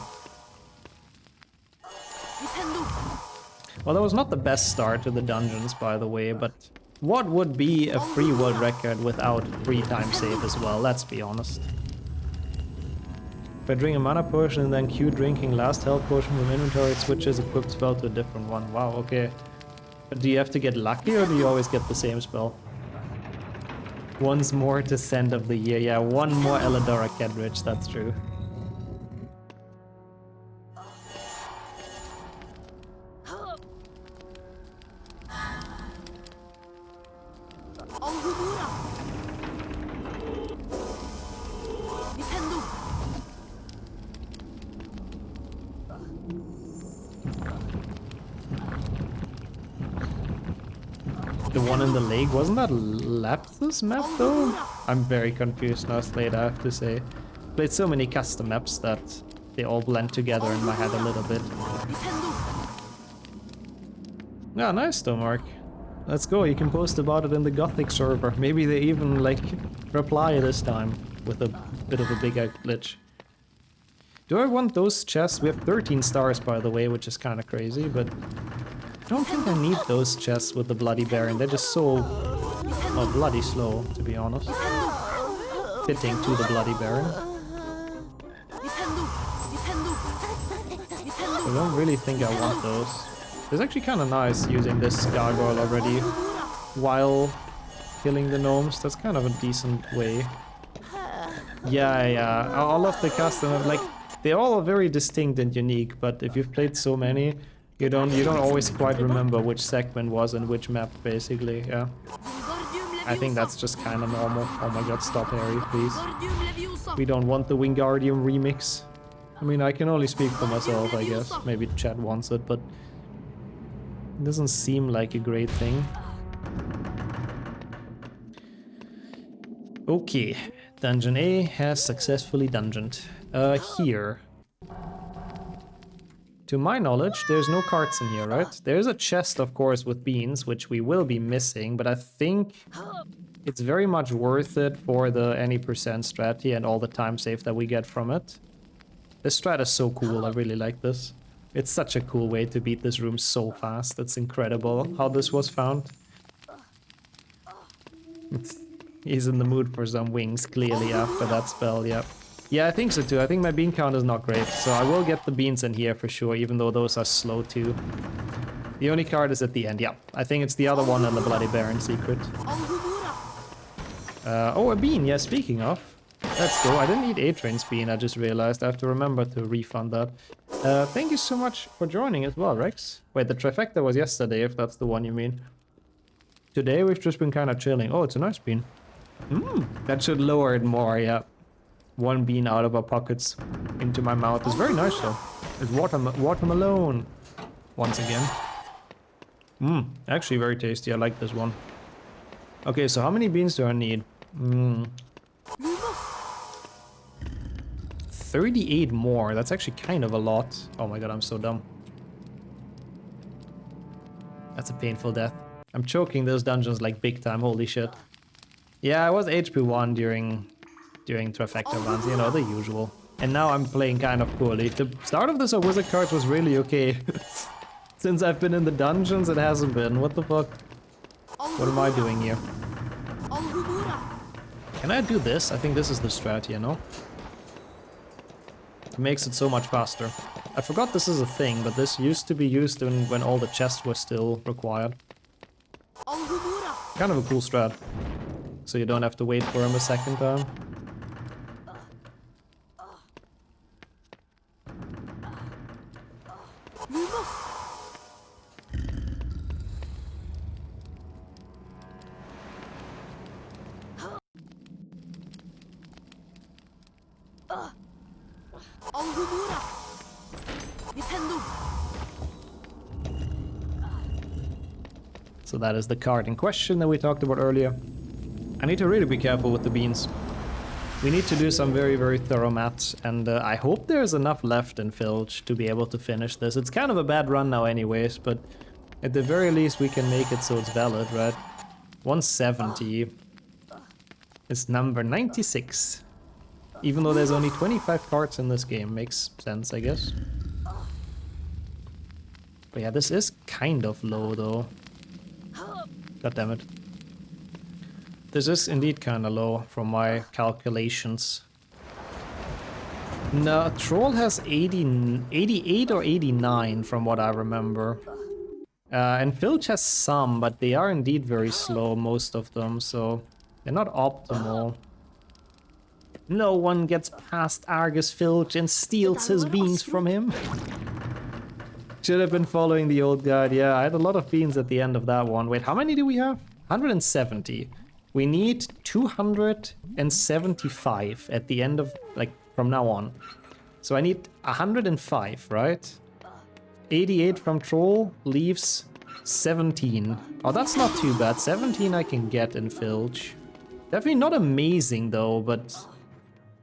Speaker 1: Well, that was not the best start to the dungeons, by the way, but what would be a free world record without free time save as well, let's be honest. If I drink a mana potion and then queue drinking last health potion from inventory, it switches equipped spell to a different one. Wow, okay. But do you have to get lucky or do you always get the same spell? Once more Descent of the Year. Yeah, one more Eladora Kedrich, that's true. The one in the lake, wasn't that Lapthus map though? I'm very confused now, Slade, I have to say. Played so many custom maps that they all blend together in my head a little bit. Yeah, nice though, Mark. Let's go, you can post about it in the Gothic server. Maybe they even, like, reply this time with a bit of a bigger glitch. Do I want those chests? We have 13 stars, by the way, which is kind of crazy, but I don't think I need those chests with the Bloody Baron. They're just so, well, bloody slow, to be honest. Fitting to the Bloody Baron. I don't really think I want those. It's actually kind of nice using this gargoyle already while killing the gnomes. That's kind of a decent way. Yeah. All of the custom, like, they all are very distinct and unique, but if you've played so many, you don't always quite remember which segment was in which map, basically, yeah. I think that's just kind of normal. Oh my god, stop, Harry, please. We don't want the Wingardium remix. I mean, I can only speak for myself, I guess. Maybe chat wants it, but it doesn't seem like a great thing. Okay, Dungeon A has successfully dungeoned. Here. To my knowledge, there's no carts in here, right? There's a chest, of course, with beans, which we will be missing, but I think it's very much worth it for the any percent strat and all the time save that we get from it. This strat is so cool, I really like this. It's such a cool way to beat this room so fast, it's incredible how this was found. He's in the mood for some wings, clearly, after that spell, yep. Yeah, I think so too. I think my bean count is not great, so I will get the beans in here for sure, even though those are slow too. The only card is at the end, yeah. I think it's the other one and the Bloody Baron secret. Oh, a bean, yeah, speaking of. Let's go. I didn't need A-Train's bean, I just realized. I have to remember to refund that. Thank you so much for joining as well, Rex. Wait, the trifecta was yesterday, if that's the one you mean. Today we've just been kind of chilling. Oh, it's a nice bean. That should lower it more, yeah. One bean out of our pockets into my mouth. It's very nice though. It's watermelon. Once again. Actually very tasty. I like this one. Okay, so how many beans do I need? 38 more. That's actually kind of a lot. Oh my god, I'm so dumb. That's a painful death. I'm choking those dungeons like big time, holy shit. Yeah, I was HP 1 during Trifecta runs, you know, the usual. And now I'm playing kind of poorly. The start of this All Wizard Cards was really okay. Since I've been in the dungeons, it hasn't been. What the fuck? What am I doing here? Can I do this? I think this is the strat, you know? It makes it so much faster. I forgot this is a thing, but this used to be used when all the chests were still required. Kind of a cool strat. So you don't have to wait for him a second time. So that is the card in question that we talked about earlier. I need to really be careful with the beans. We need to do some very, very thorough maths, and I hope there's enough left in Filch to be able to finish this. It's kind of a bad run now anyways, but at the very least we can make it so it's valid, right? 170 is number 96. Even though there's only 25 cards in this game, makes sense, I guess. But yeah, this is kind of low though. God damn it. This is indeed kind of low from my calculations. No, Troll has 88 or 89 from what I remember. And Filch has some, but they are indeed very slow, most of them, so they're not optimal. No one gets past Argus Filch and steals his beans from him. Should have been following the old guide. Yeah, I had a lot of beans at the end of that one. Wait, how many do we have? 170. We need 275 at the end of, like, from now on. So I need 105, right? 88 from Troll leaves 17. Oh, that's not too bad. 17 I can get in Filch. Definitely not amazing though, but...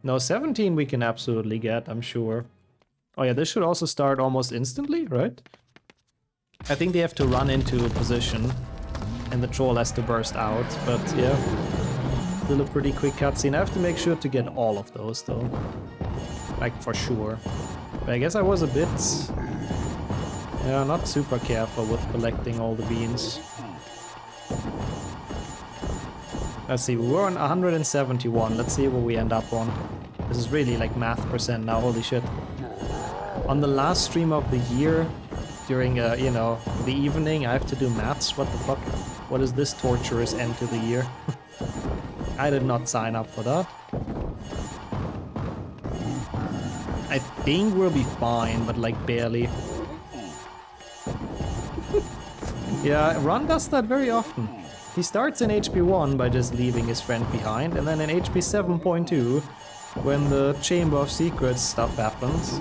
Speaker 1: No, 17 we can absolutely get, I'm sure. Oh yeah, this should also start almost instantly, right? I think they have to run into a position and the Troll has to burst out, but yeah. Still a pretty quick cutscene. I have to make sure to get all of those though. Like, for sure. But I guess I was a bit... Yeah, not super careful with collecting all the beans. Let's see, we were on 171. Let's see what we end up on. This is really like math percent now, holy shit. On the last stream of the year, during, you know, the evening, I have to do maths. What the fuck? What is this torturous end to the year? I did not sign up for that. I think we'll be fine, but like barely. Yeah, Ron does that very often. He starts in HP 1 by just leaving his friend behind, and then in HP 7.2, when the Chamber of Secrets stuff happens,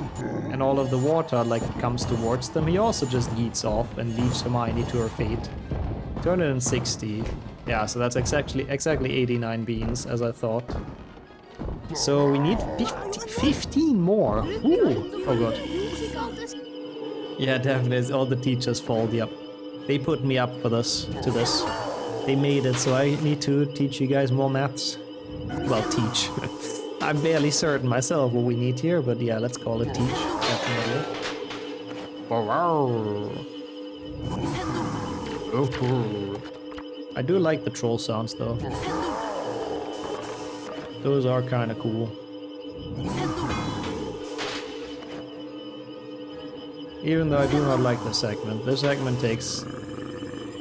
Speaker 1: and all of the water like comes towards them, he also just yeets off and leaves Hermione to her fate. 260. Yeah, so that's exactly 89 beans, as I thought. So we need 15 more. Ooh. Oh god. Yeah, definitely, it's all the teachers' fault, yep. They put me up for this, to this. They made it, so I need to teach you guys more maths. Well, teach. I'm barely certain myself what we need here, but yeah, let's call it teach, definitely. I do like the troll sounds, though. Those are kind of cool. Even though I do not like this segment takes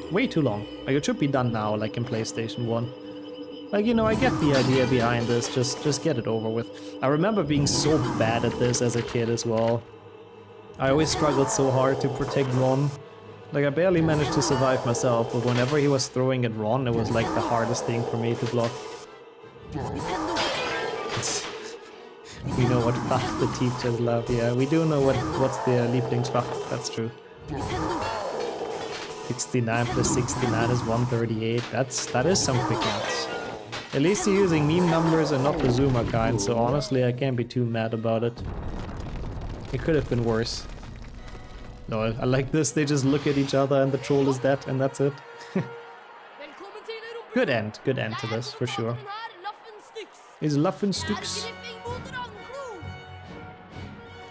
Speaker 1: way too long. Like, it should be done now, like in PlayStation 1. Like, you know, I get the idea behind this, just get it over with. I remember being so bad at this as a kid as well. I always struggled so hard to protect Ron. Like, I barely managed to survive myself, but whenever he was throwing at Ron, it was like the hardest thing for me to block. We know what Fach the teachers love, yeah. We do know what's their Lieblingsfach, that's true. You 69 plus 69 is 138. That is some quick maths. At least you're using meme numbers and not the zoomer kind, so honestly I can't be too mad about it. It could have been worse. No, I like this, they just look at each other and the troll is dead and that's it. Good end to this, for sure. Is Luffensticks.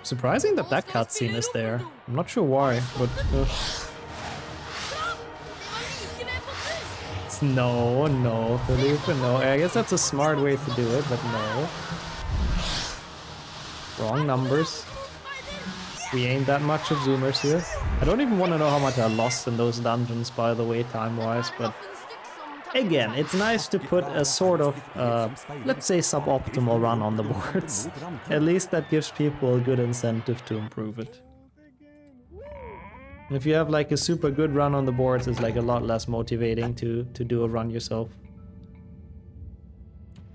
Speaker 1: Surprising that that cutscene is there. I'm not sure why, but... No, Felipe, no. I guess that's a smart way to do it, but no. Wrong numbers. We ain't that much of zoomers here. I don't even want to know how much I lost in those dungeons, by the way, time-wise, but... Again, it's nice to put a sort of, let's say, suboptimal run on the boards. At least that gives people a good incentive to improve it. If you have like a super good run on the boards, it's like a lot less motivating to do a run yourself.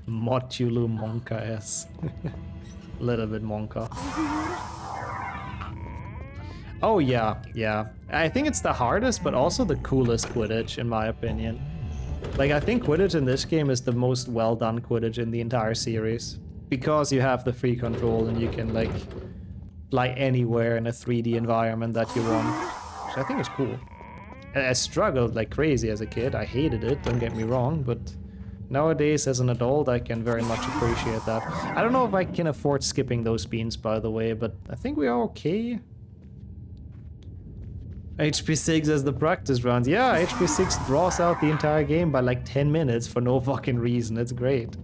Speaker 1: Motulu Monka-s. A little bit Monka. Oh yeah. I think it's the hardest, but also the coolest Quidditch, in my opinion. Like, I think Quidditch in this game is the most well done Quidditch in the entire series. Because you have the free control and you can, like, fly anywhere in a 3D environment that you want. Which I think is cool. I struggled like crazy as a kid. I hated it, don't get me wrong, but nowadays as an adult I can very much appreciate that. I don't know if I can afford skipping those beans, by the way, but I think we are okay. HP 6 as the practice round. Yeah, HP 6 draws out the entire game by like 10 minutes for no fucking reason. It's great.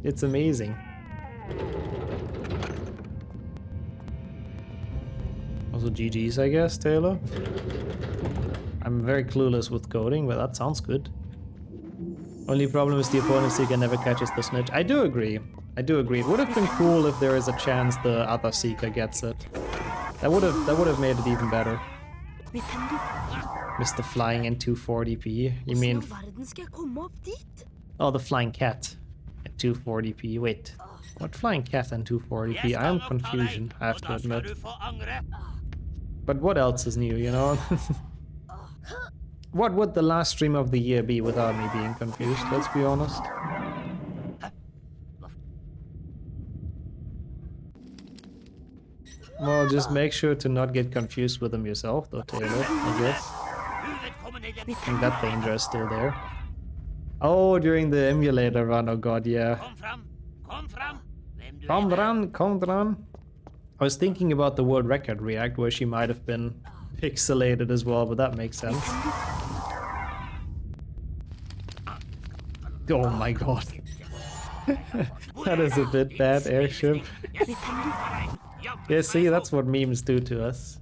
Speaker 1: It's amazing. Also GG's, I guess, Taylor. I'm very clueless with coding, but that sounds good. Only problem is the opponent seeker never catches the snitch. I do agree. It would have been cool if there is a chance the other seeker gets it. That would have made it even better. Mr. Flying in 240p. You mean... Oh, the flying cat at 240p. Wait. What flying cat and 240p? I am confusion, I have to admit. But what else is new, you know? What would the last stream of the year be without me being confused? Let's be honest. Well, just make sure to not get confused with them yourself, though, Taylor, I guess. I think that danger is still there. Oh, during the emulator run, oh god, yeah. Komdran. I was thinking about the world record react, where she might have been pixelated as well, but that makes sense. Oh my god. That is a bit bad, airship. Yeah, see, that's what memes do to us.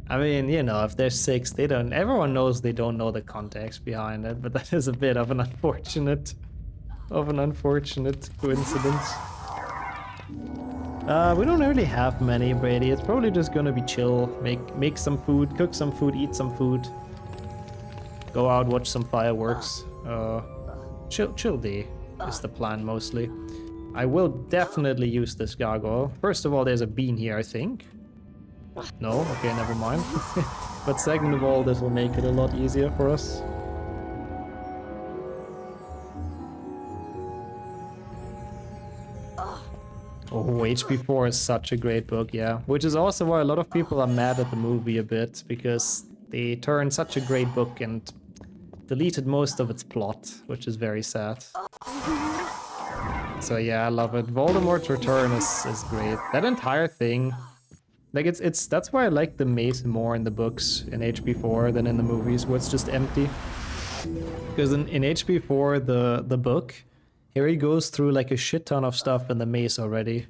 Speaker 1: I mean, you know, if there's 6, they don't... Everyone knows they don't know the context behind it, but that is a bit of an unfortunate coincidence. We don't really have many, Brady. It's probably just gonna be chill. Make some food, cook some food, eat some food. Go out, watch some fireworks. Chill day is the plan mostly. I will definitely use this gargoyle. First of all, there's a bean here, I think. No? Okay, never mind. But second of all, this will make it a lot easier for us. Oh, HP4 is such a great book, yeah. Which is also why a lot of people are mad at the movie a bit, because they turned such a great book and deleted most of its plot, which is very sad. So yeah, I love it. Voldemort's return is great. That entire thing, like that's why I like the maze more in the books in HP4 than in the movies, where it's just empty. Because in HP4, the book, Harry goes through like a shit ton of stuff in the maze already.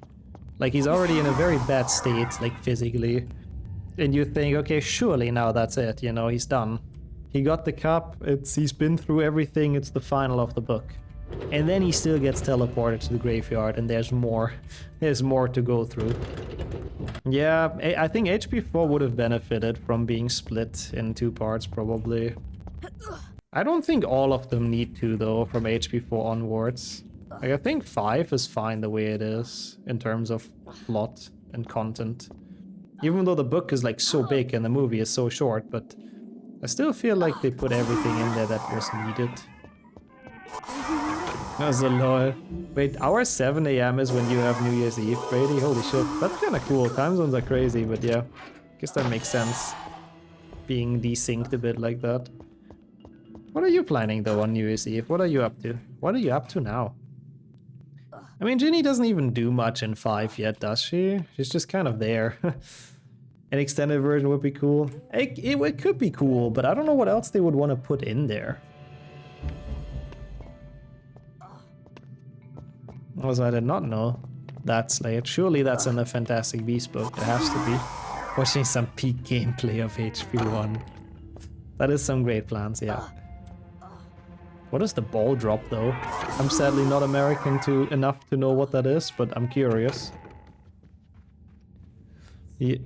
Speaker 1: Like he's already in a very bad state, like physically. And you think, okay, surely now that's it, you know, he's done. He got the cup, he's been through everything, it's the final of the book. And then he still gets teleported to the graveyard and there's more to go through. Yeah, I think HP4 would have benefited from being split in 2 parts probably. I don't think all of them need to though, from HP4 onwards. Like I think 5 is fine the way it is, in terms of plot and content. Even though the book is like so big and the movie is so short, but I still feel like they put everything in there that was needed. That was a lol. Wait, our 7 AM is when you have New Year's Eve, Brady? Holy shit. That's kind of cool. Time zones are crazy, but yeah. Guess that makes sense. Being desynced a bit like that. What are you planning though on New Year's Eve? What are you up to? What are you up to now? I mean, Ginny doesn't even do much in 5 yet, does she? She's just kind of there. An extended version would be cool. It could be cool, but I don't know what else they would want to put in there. Also, I did not know that's late. Surely that's in the Fantastic Beasts book. It has to be. Watching some peak gameplay of HP1. That is some great plans, yeah. What is the ball drop though? I'm sadly not American enough to know what that is, but I'm curious. Yeah.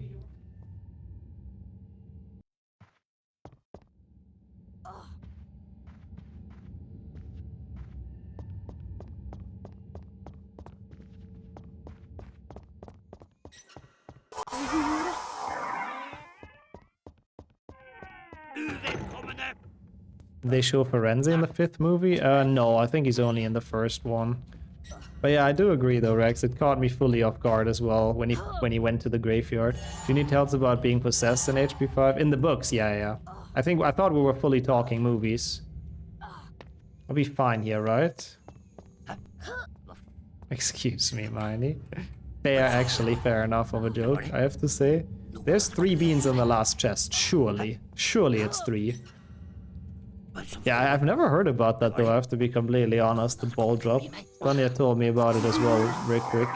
Speaker 1: They show Firenze in the 5th movie? No, I think he's only in the 1st one. But yeah, I do agree though, Rex. It caught me fully off guard as well when he went to the graveyard. Ginny tells about being possessed in HP5 in the books. Yeah. I thought we were fully talking movies. I'll be fine here, right? Excuse me, Miney. Fair enough of a joke, I have to say. There's 3 beans in the last chest, surely. Surely it's 3. Yeah, I've never heard about that though, I have to be completely honest, the ball drop. Tonya told me about it as well, real quick.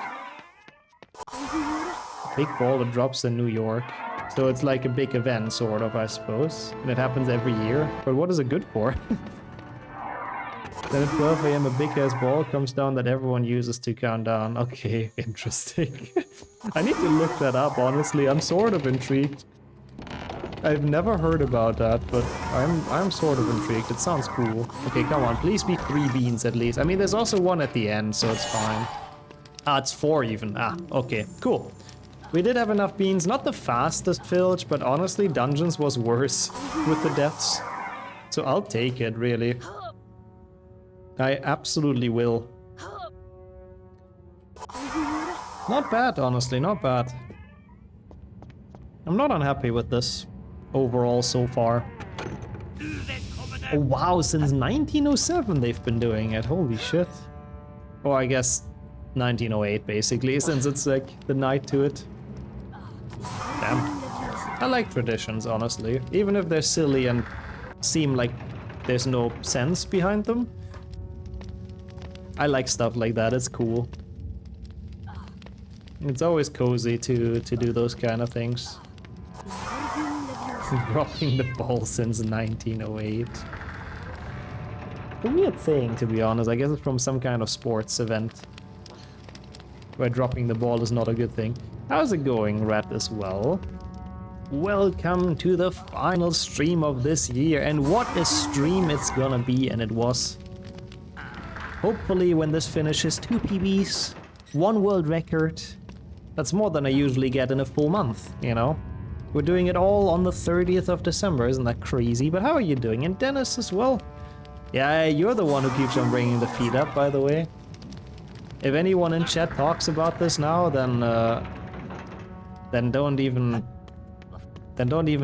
Speaker 1: Big ball that drops in New York. So it's like a big event, sort of, I suppose. And it happens every year. But what is it good for? Then at 12 AM a big ass ball comes down that everyone uses to count down. Okay, interesting. I need to look that up, honestly. I'm sort of intrigued. I've never heard about that, but I'm sort of intrigued. It sounds cool. Okay, come on, please be 3 beans at least. I mean, there's also 1 at the end, so it's fine. Ah, it's 4 even. Ah, okay, cool. We did have enough beans. Not the fastest filch, but honestly, Dungeons was worse with the deaths. So I'll take it, really. I absolutely will. Not bad, honestly, not bad. I'm not unhappy with this overall so far. Oh wow, since 1907 they've been doing it, holy shit. Or I guess 1908 basically, since it's like the night to it. Damn. I like traditions, honestly. Even if they're silly and seem like there's no sense behind them. I like stuff like that, it's cool. It's always cozy to do those kind of things. Dropping the ball since 1908. A weird saying, to be honest. I guess it's from some kind of sports event where dropping the ball is not a good thing. How's it going, Rat, as well? Welcome to the final stream of this year, and what a stream it's gonna be, and it was. Hopefully when this finishes, 2 PBs, 1 world record. That's more than I usually get in a full month, you know? We're doing it all on the 30th of December, isn't that crazy? But how are you doing? And Dennis as well? Yeah, you're the one who keeps on bringing the feed up, by the way. If anyone in chat talks about this now, then don't even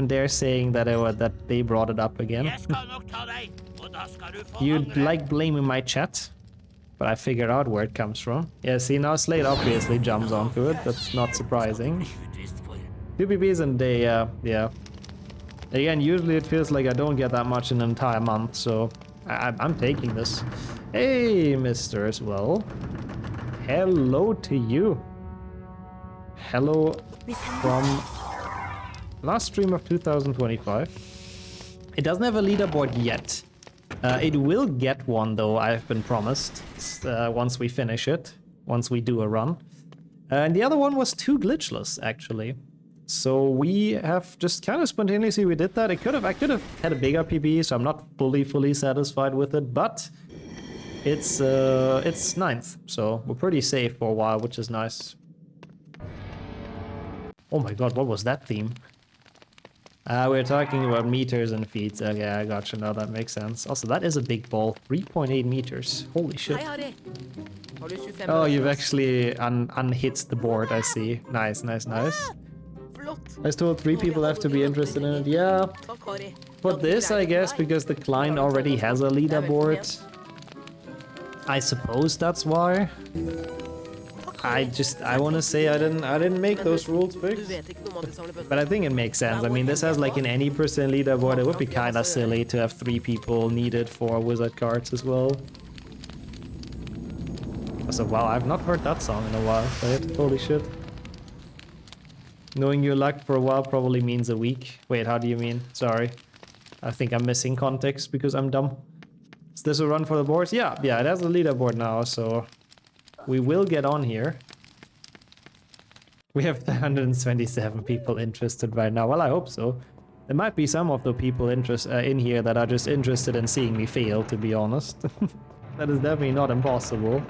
Speaker 1: dare saying that they brought it up again. You'd like blaming my chat, but I figured out where it comes from. Yeah, see, now Slade obviously jumps onto it. That's not surprising. 2 PBs in a day, yeah. Again, usually it feels like I don't get that much in an entire month, so I'm taking this. Hey, mister, as well. Hello to you. Hello from last stream of 2025. It doesn't have a leaderboard yet. It will get one, though, I've been promised, once we finish it, once we do a run. And the other one was 2 glitchless, actually. So we have just kind of spontaneously we did that. I could have had a bigger PB, so I'm not fully satisfied with it, but it's 9th, so we're pretty safe for a while, which is nice. Oh my god, what was that theme? We're talking about meters and feet. Okay, I gotcha. Now that makes sense. Also, that is a big ball. 3.8 meters. Holy shit. Oh, you've actually unhit the board, I see. Nice, nice, nice. I was told 3 people have to be interested in it. Yeah. But this, I guess, because the client already has a leaderboard. I suppose that's why. I want to say I didn't make those rules fixed. But I think it makes sense. I mean, this has like an any percent leaderboard. It would be kind of silly to have 3 people needed for wizard cards as well. So wow, I've not heard that song in a while, right? Holy shit. Knowing your luck for a while probably means a week. Wait, how do you mean? Sorry. I think I'm missing context because I'm dumb. Is this a run for the boards? Yeah, it has a leaderboard now, so we will get on here. We have 127 people interested right now. Well, I hope so. There might be some of the people in here that are just interested in seeing me fail, to be honest. That is definitely not impossible.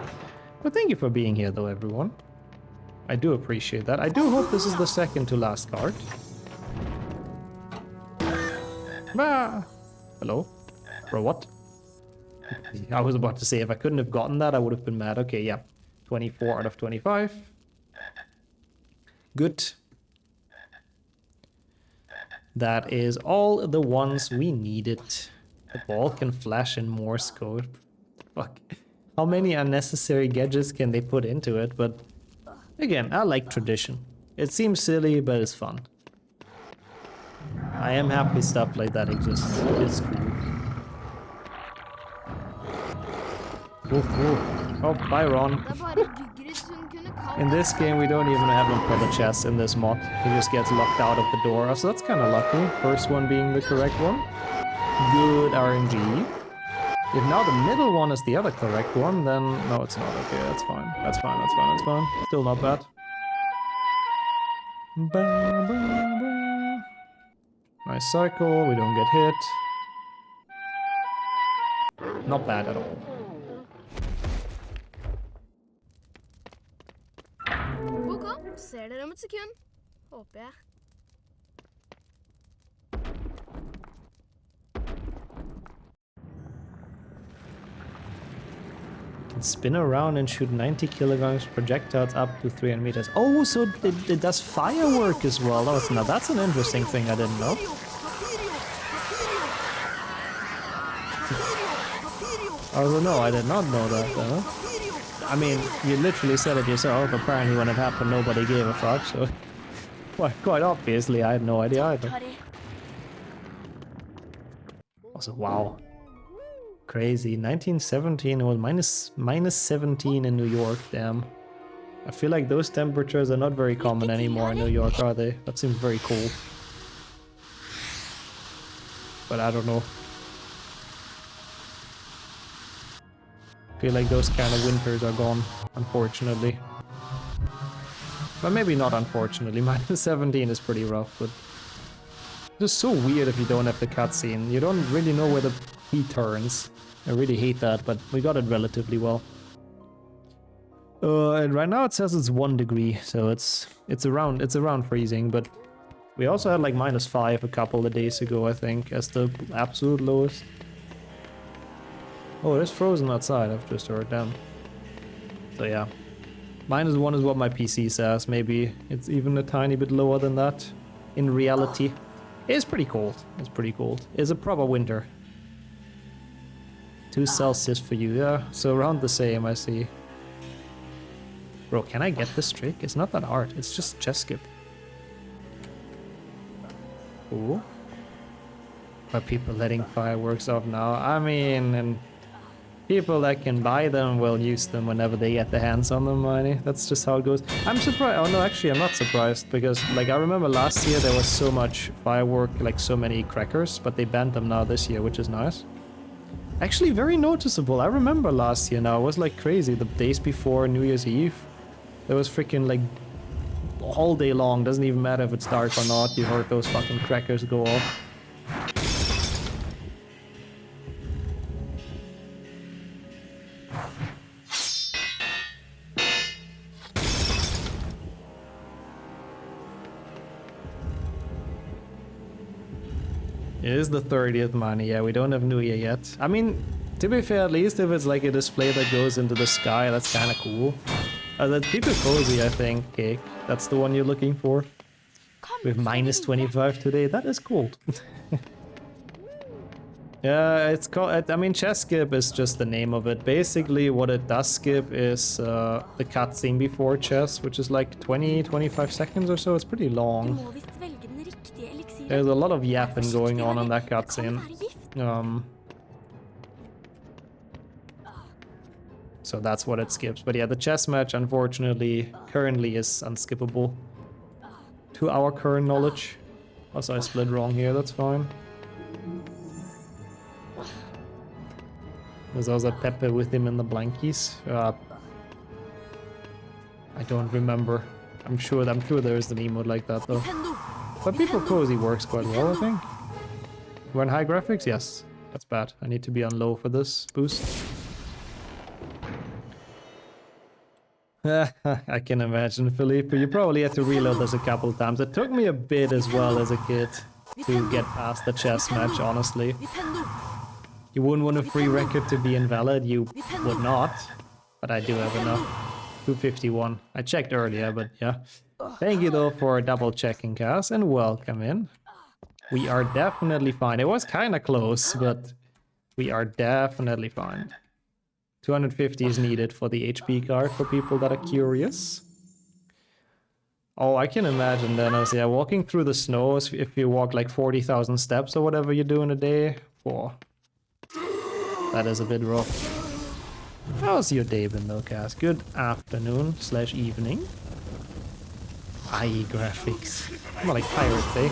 Speaker 1: But thank you for being here, though, everyone. I do appreciate that. I do hope this is the second to last card. Ah. Hello? For what? I was about to say, if I couldn't have gotten that, I would have been mad. Okay, yeah. 24 out of 25. Good. That is all the ones we needed. The ball can flash in Morse code. Fuck. How many unnecessary gadgets can they put into it? But again, I like tradition. It seems silly, but it's fun. I am happy stuff like that exists. It's cool. Woof, woof. Oh, bye, Ron. In this game, we don't even have him for the chest in this mod. He just gets locked out of the door. So that's kind of lucky. First one being the correct one. Good RNG. If now the middle one is the other correct one, then... No, it's not. Okay, that's fine. That's fine, that's fine, that's fine. Still not bad. Ba, ba, ba. Nice cycle. We don't get hit. Not bad at all.
Speaker 2: Ser dere om et sekund? Håper jeg.
Speaker 1: Can spin around and shoot 90 kilograms projectiles up to 300 meters. Oh, so it does firework as well. Now that's an interesting thing I didn't know. Oh no, I did not know that though. I mean, you literally said it yourself. Apparently when it happened, nobody gave a fuck, so... Well, quite obviously, I had no idea either. Also, wow. Crazy. 1917, it was minus 17 in New York, damn. I feel like those temperatures are not very common anymore in New York, are they? That seems very cold. But I don't know. I feel like those kind of winters are gone, unfortunately. But maybe not unfortunately, minus 17 is pretty rough, but... It's just so weird if you don't have the cutscene. You don't really know where the heat turns. I really hate that, but we got it relatively well. And right now it says it's 1 degree, so it's around freezing, but... We also had like minus 5 a couple of days ago, I think, as the absolute lowest. Oh, it's frozen outside, I've just heard, damn. So yeah. Minus 1 is what my PC says, maybe it's even a tiny bit lower than that. In reality. It's pretty cold, it's pretty cold. It's a proper winter. 2 Celsius for you, yeah. So around the same, I see. Bro, can I get this trick? It's not that hard, it's just chess skip. Cool. Are people letting fireworks off now? I mean, and people that can buy them will use them whenever they get their hands on them, Miney. That's just how it goes. I'm surprised. Oh no, actually I'm not surprised, because like I remember last year there was so much firework, like so many crackers, but they banned them now this year, which is nice. Actually very noticeable. I remember last year now, it was like crazy. The days before New Year's Eve, there was freaking like all day long, doesn't even matter if it's dark or not, you heard those fucking crackers go off. It is the 30th money, yeah, we don't have New Year yet. I mean, to be fair, at least if it's like a display that goes into the sky, that's kind of cool. That's People Cozy, I think, Cake. That's the one you're looking for. With minus 25 today, that is cool. Yeah, it's called, I mean, chess skip is just the name of it. Basically, what it does skip is the cutscene before chess, which is like 20-25 seconds or so. It's pretty long. There's a lot of yapping going on that cutscene. So that's what it skips. But yeah, the chess match, unfortunately, currently is unskippable. To our current knowledge. Also, I split wrong here, that's fine. There's also Pepe with him in the blankies. I don't remember. I'm sure there is an emote like that though. But People Cozy works quite well, I think. We're in high graphics? Yes. That's bad. I need to be on low for this boost. I can imagine, Felipe. You probably had to reload this a couple times. It took me a bit as well as a kid to get past the chess match, honestly. You wouldn't want a free record to be invalid, you would not. But I do have enough. 251. I checked earlier, but yeah. Thank you though for double checking, Cass, and welcome in. We are definitely fine. It was kind of close, but we are definitely fine. 250 is needed for the HP card for people that are curious. Oh, I can imagine, Dennis. Yeah, walking through the snow, if you walk like 40,000 steps or whatever you do in a day. Oh, that is a bit rough. How's your day been though, Cass? Good afternoon / evening. IE graphics. More like pirates, eh?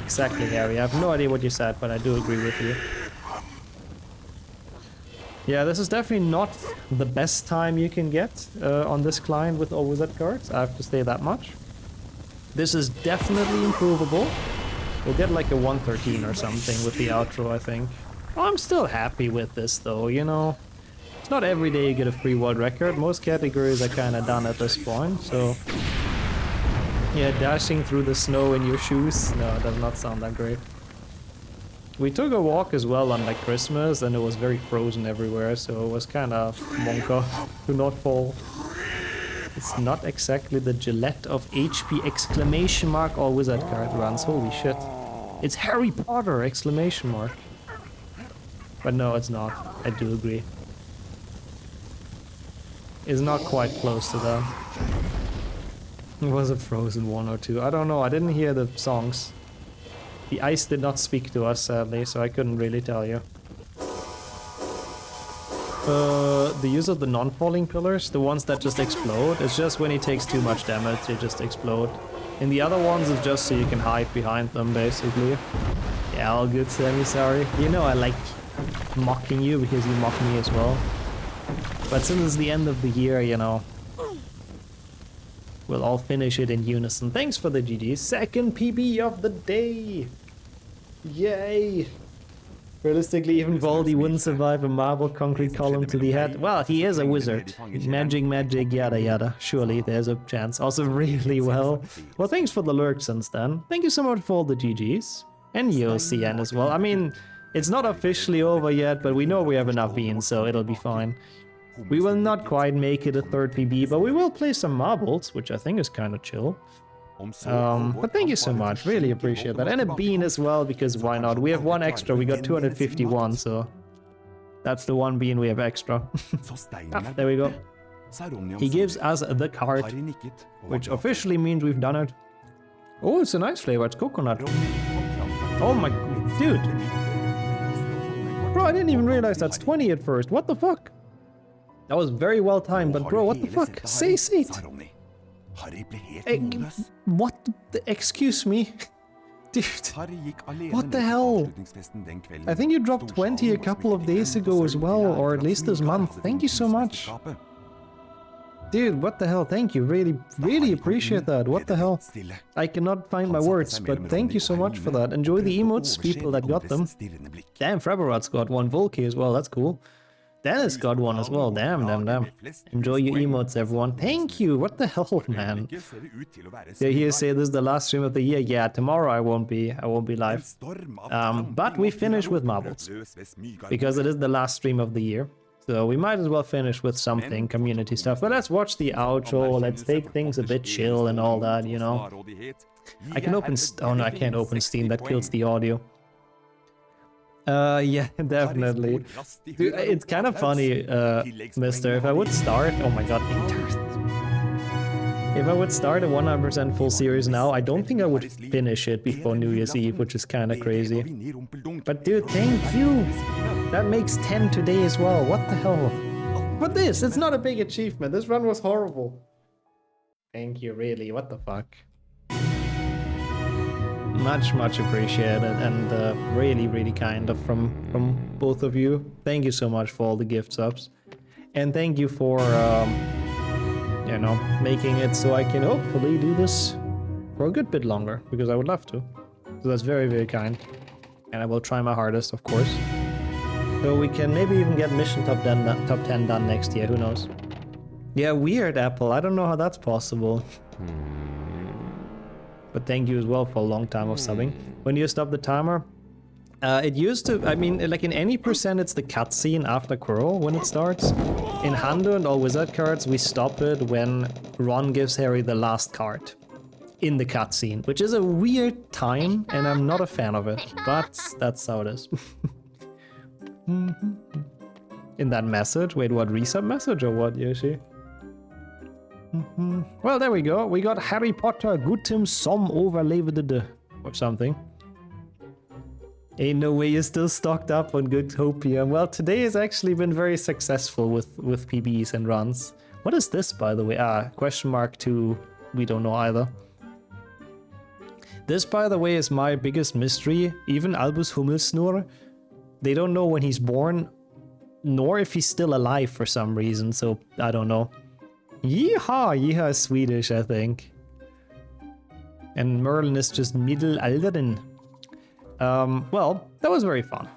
Speaker 1: Exactly, Harry. I have no idea what you said, but I do agree with you. Yeah, this is definitely not the best time you can get on this client with All Wizard Cards. I have to say that much. This is definitely improvable. We'll get like a 113 or something with the outro, I think. Well, I'm still happy with this though, you know. It's not every day you get a free world record. Most categories are kind of done at this point, so... Yeah, dashing through the snow in your shoes? No, it does not sound that great. We took a walk as well on like Christmas and it was very frozen everywhere, so it was kind of monka to not fall. It's not exactly the Gillette of HP exclamation mark All Wizard Card runs, holy shit. It's Harry Potter exclamation mark. But no, it's not, I do agree. It's not quite close to that. It was a frozen one or two, I don't know, I didn't hear the songs. The ice did not speak to us, sadly, so I couldn't really tell you. The use of the non-falling pillars, the ones that just explode, it's just when he takes too much damage, they just explode. In the other ones, it's just so you can hide behind them, basically. Yeah, all good, Sammy, sorry. You know I like mocking you because you mock me as well. But since it's the end of the year, you know, we'll all finish it in unison. Thanks for the GG. Second PB of the day! Yay! Realistically, even Voldy wouldn't survive a marble concrete column to the head. Well, he is a wizard. Magic, yada yada. Surely there's a chance. Also really well. Well, thanks for the lurk since then. Thank you so much for all the GGs. And YoCN as well. I mean, it's not officially over yet, but we know we have enough beans, so it'll be fine. We will not quite make it a third PB, but we will play some marbles, which I think is kind of chill. But thank you so much, really appreciate that. And a bean as well, because why not? We have one extra, we got 251, so that's the one bean we have extra. There we go. He gives us the card, which officially means we've done it. Oh, it's a nice flavor, it's coconut. Oh my, dude. Bro, I didn't even realize that's 20 at first, what the fuck? That was very well timed, but bro, what the fuck? Say it! What the, excuse me? Dude, what the hell? I think you dropped 20 a couple of days ago as well, or at least this month. Thank you so much. Dude, what the hell? Thank you. Really appreciate that. What the hell? I cannot find my words, but thank you so much for that. Enjoy the emotes, people that got them. Damn, Fraberat's got one Volky as well. That's cool. Dennis got one as well. Damn. Enjoy your emotes, everyone. Thank you. What the hell, man? Yeah, here say this is the last stream of the year. Yeah, tomorrow I won't be live. But we finish with marbles because it is the last stream of the year. So we might as well finish with something community stuff. But let's watch the outro. Let's take things a bit chill and all that, you know. I can open. Oh no, I can't open Steam. That kills the audio. Yeah, definitely. Dude, it's kind of funny, mister. If I would start... Oh my god, if I would start a 100% full series now, I don't think I would finish it before New Year's Eve, which is kind of crazy. But dude, thank you! That makes 10 today as well. What the hell? But this, it's not a big achievement. This run was horrible. Thank you, really. What the fuck? Much appreciated, and really kind of from both of you. Thank you so much for all the gift subs, and thank you for you know, making it so I can hopefully do this for a good bit longer, because I would love to. So that's very kind, and I will try my hardest, of course. So we can maybe even get mission top 10 done next year. Who knows? Yeah, weird, Apple. I don't know how that's possible. But thank you as well for a long time of subbing. When you stop the timer, it used to, I mean, like in any percent, it's the cutscene after Quirrell when it starts. In Hando and All Wizard Cards, we stop it when Ron gives Harry the last card in the cutscene, which is a weird time, and I'm not a fan of it, but that's how it is. In that message? Wait, what, resub message or what, Yoshi? Well, there we go. We got Harry Potter Gutim Som Overlevede or something. Ain't no way you're still stocked up on Good Hopium. Well, today has actually been very successful with PBs and runs. What is this, by the way? Question mark 2. We don't know either. This, by the way, is my biggest mystery. Even Albus Hummelsnur, they don't know when he's born, nor if he's still alive for some reason, so I don't know. Yeehaw! Yeehaw is Swedish, I think. And Merlin is just Mittelalteren. Well, that was very fun.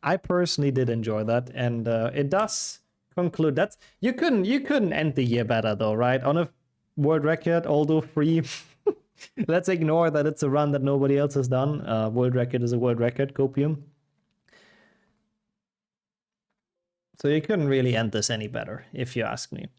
Speaker 1: I personally did enjoy that, and it does conclude that you couldn't end the year better though, right? On a world record, although free. Let's ignore that it's a run that nobody else has done. World record is a world record, Copium. So you couldn't really end this any better, if you ask me.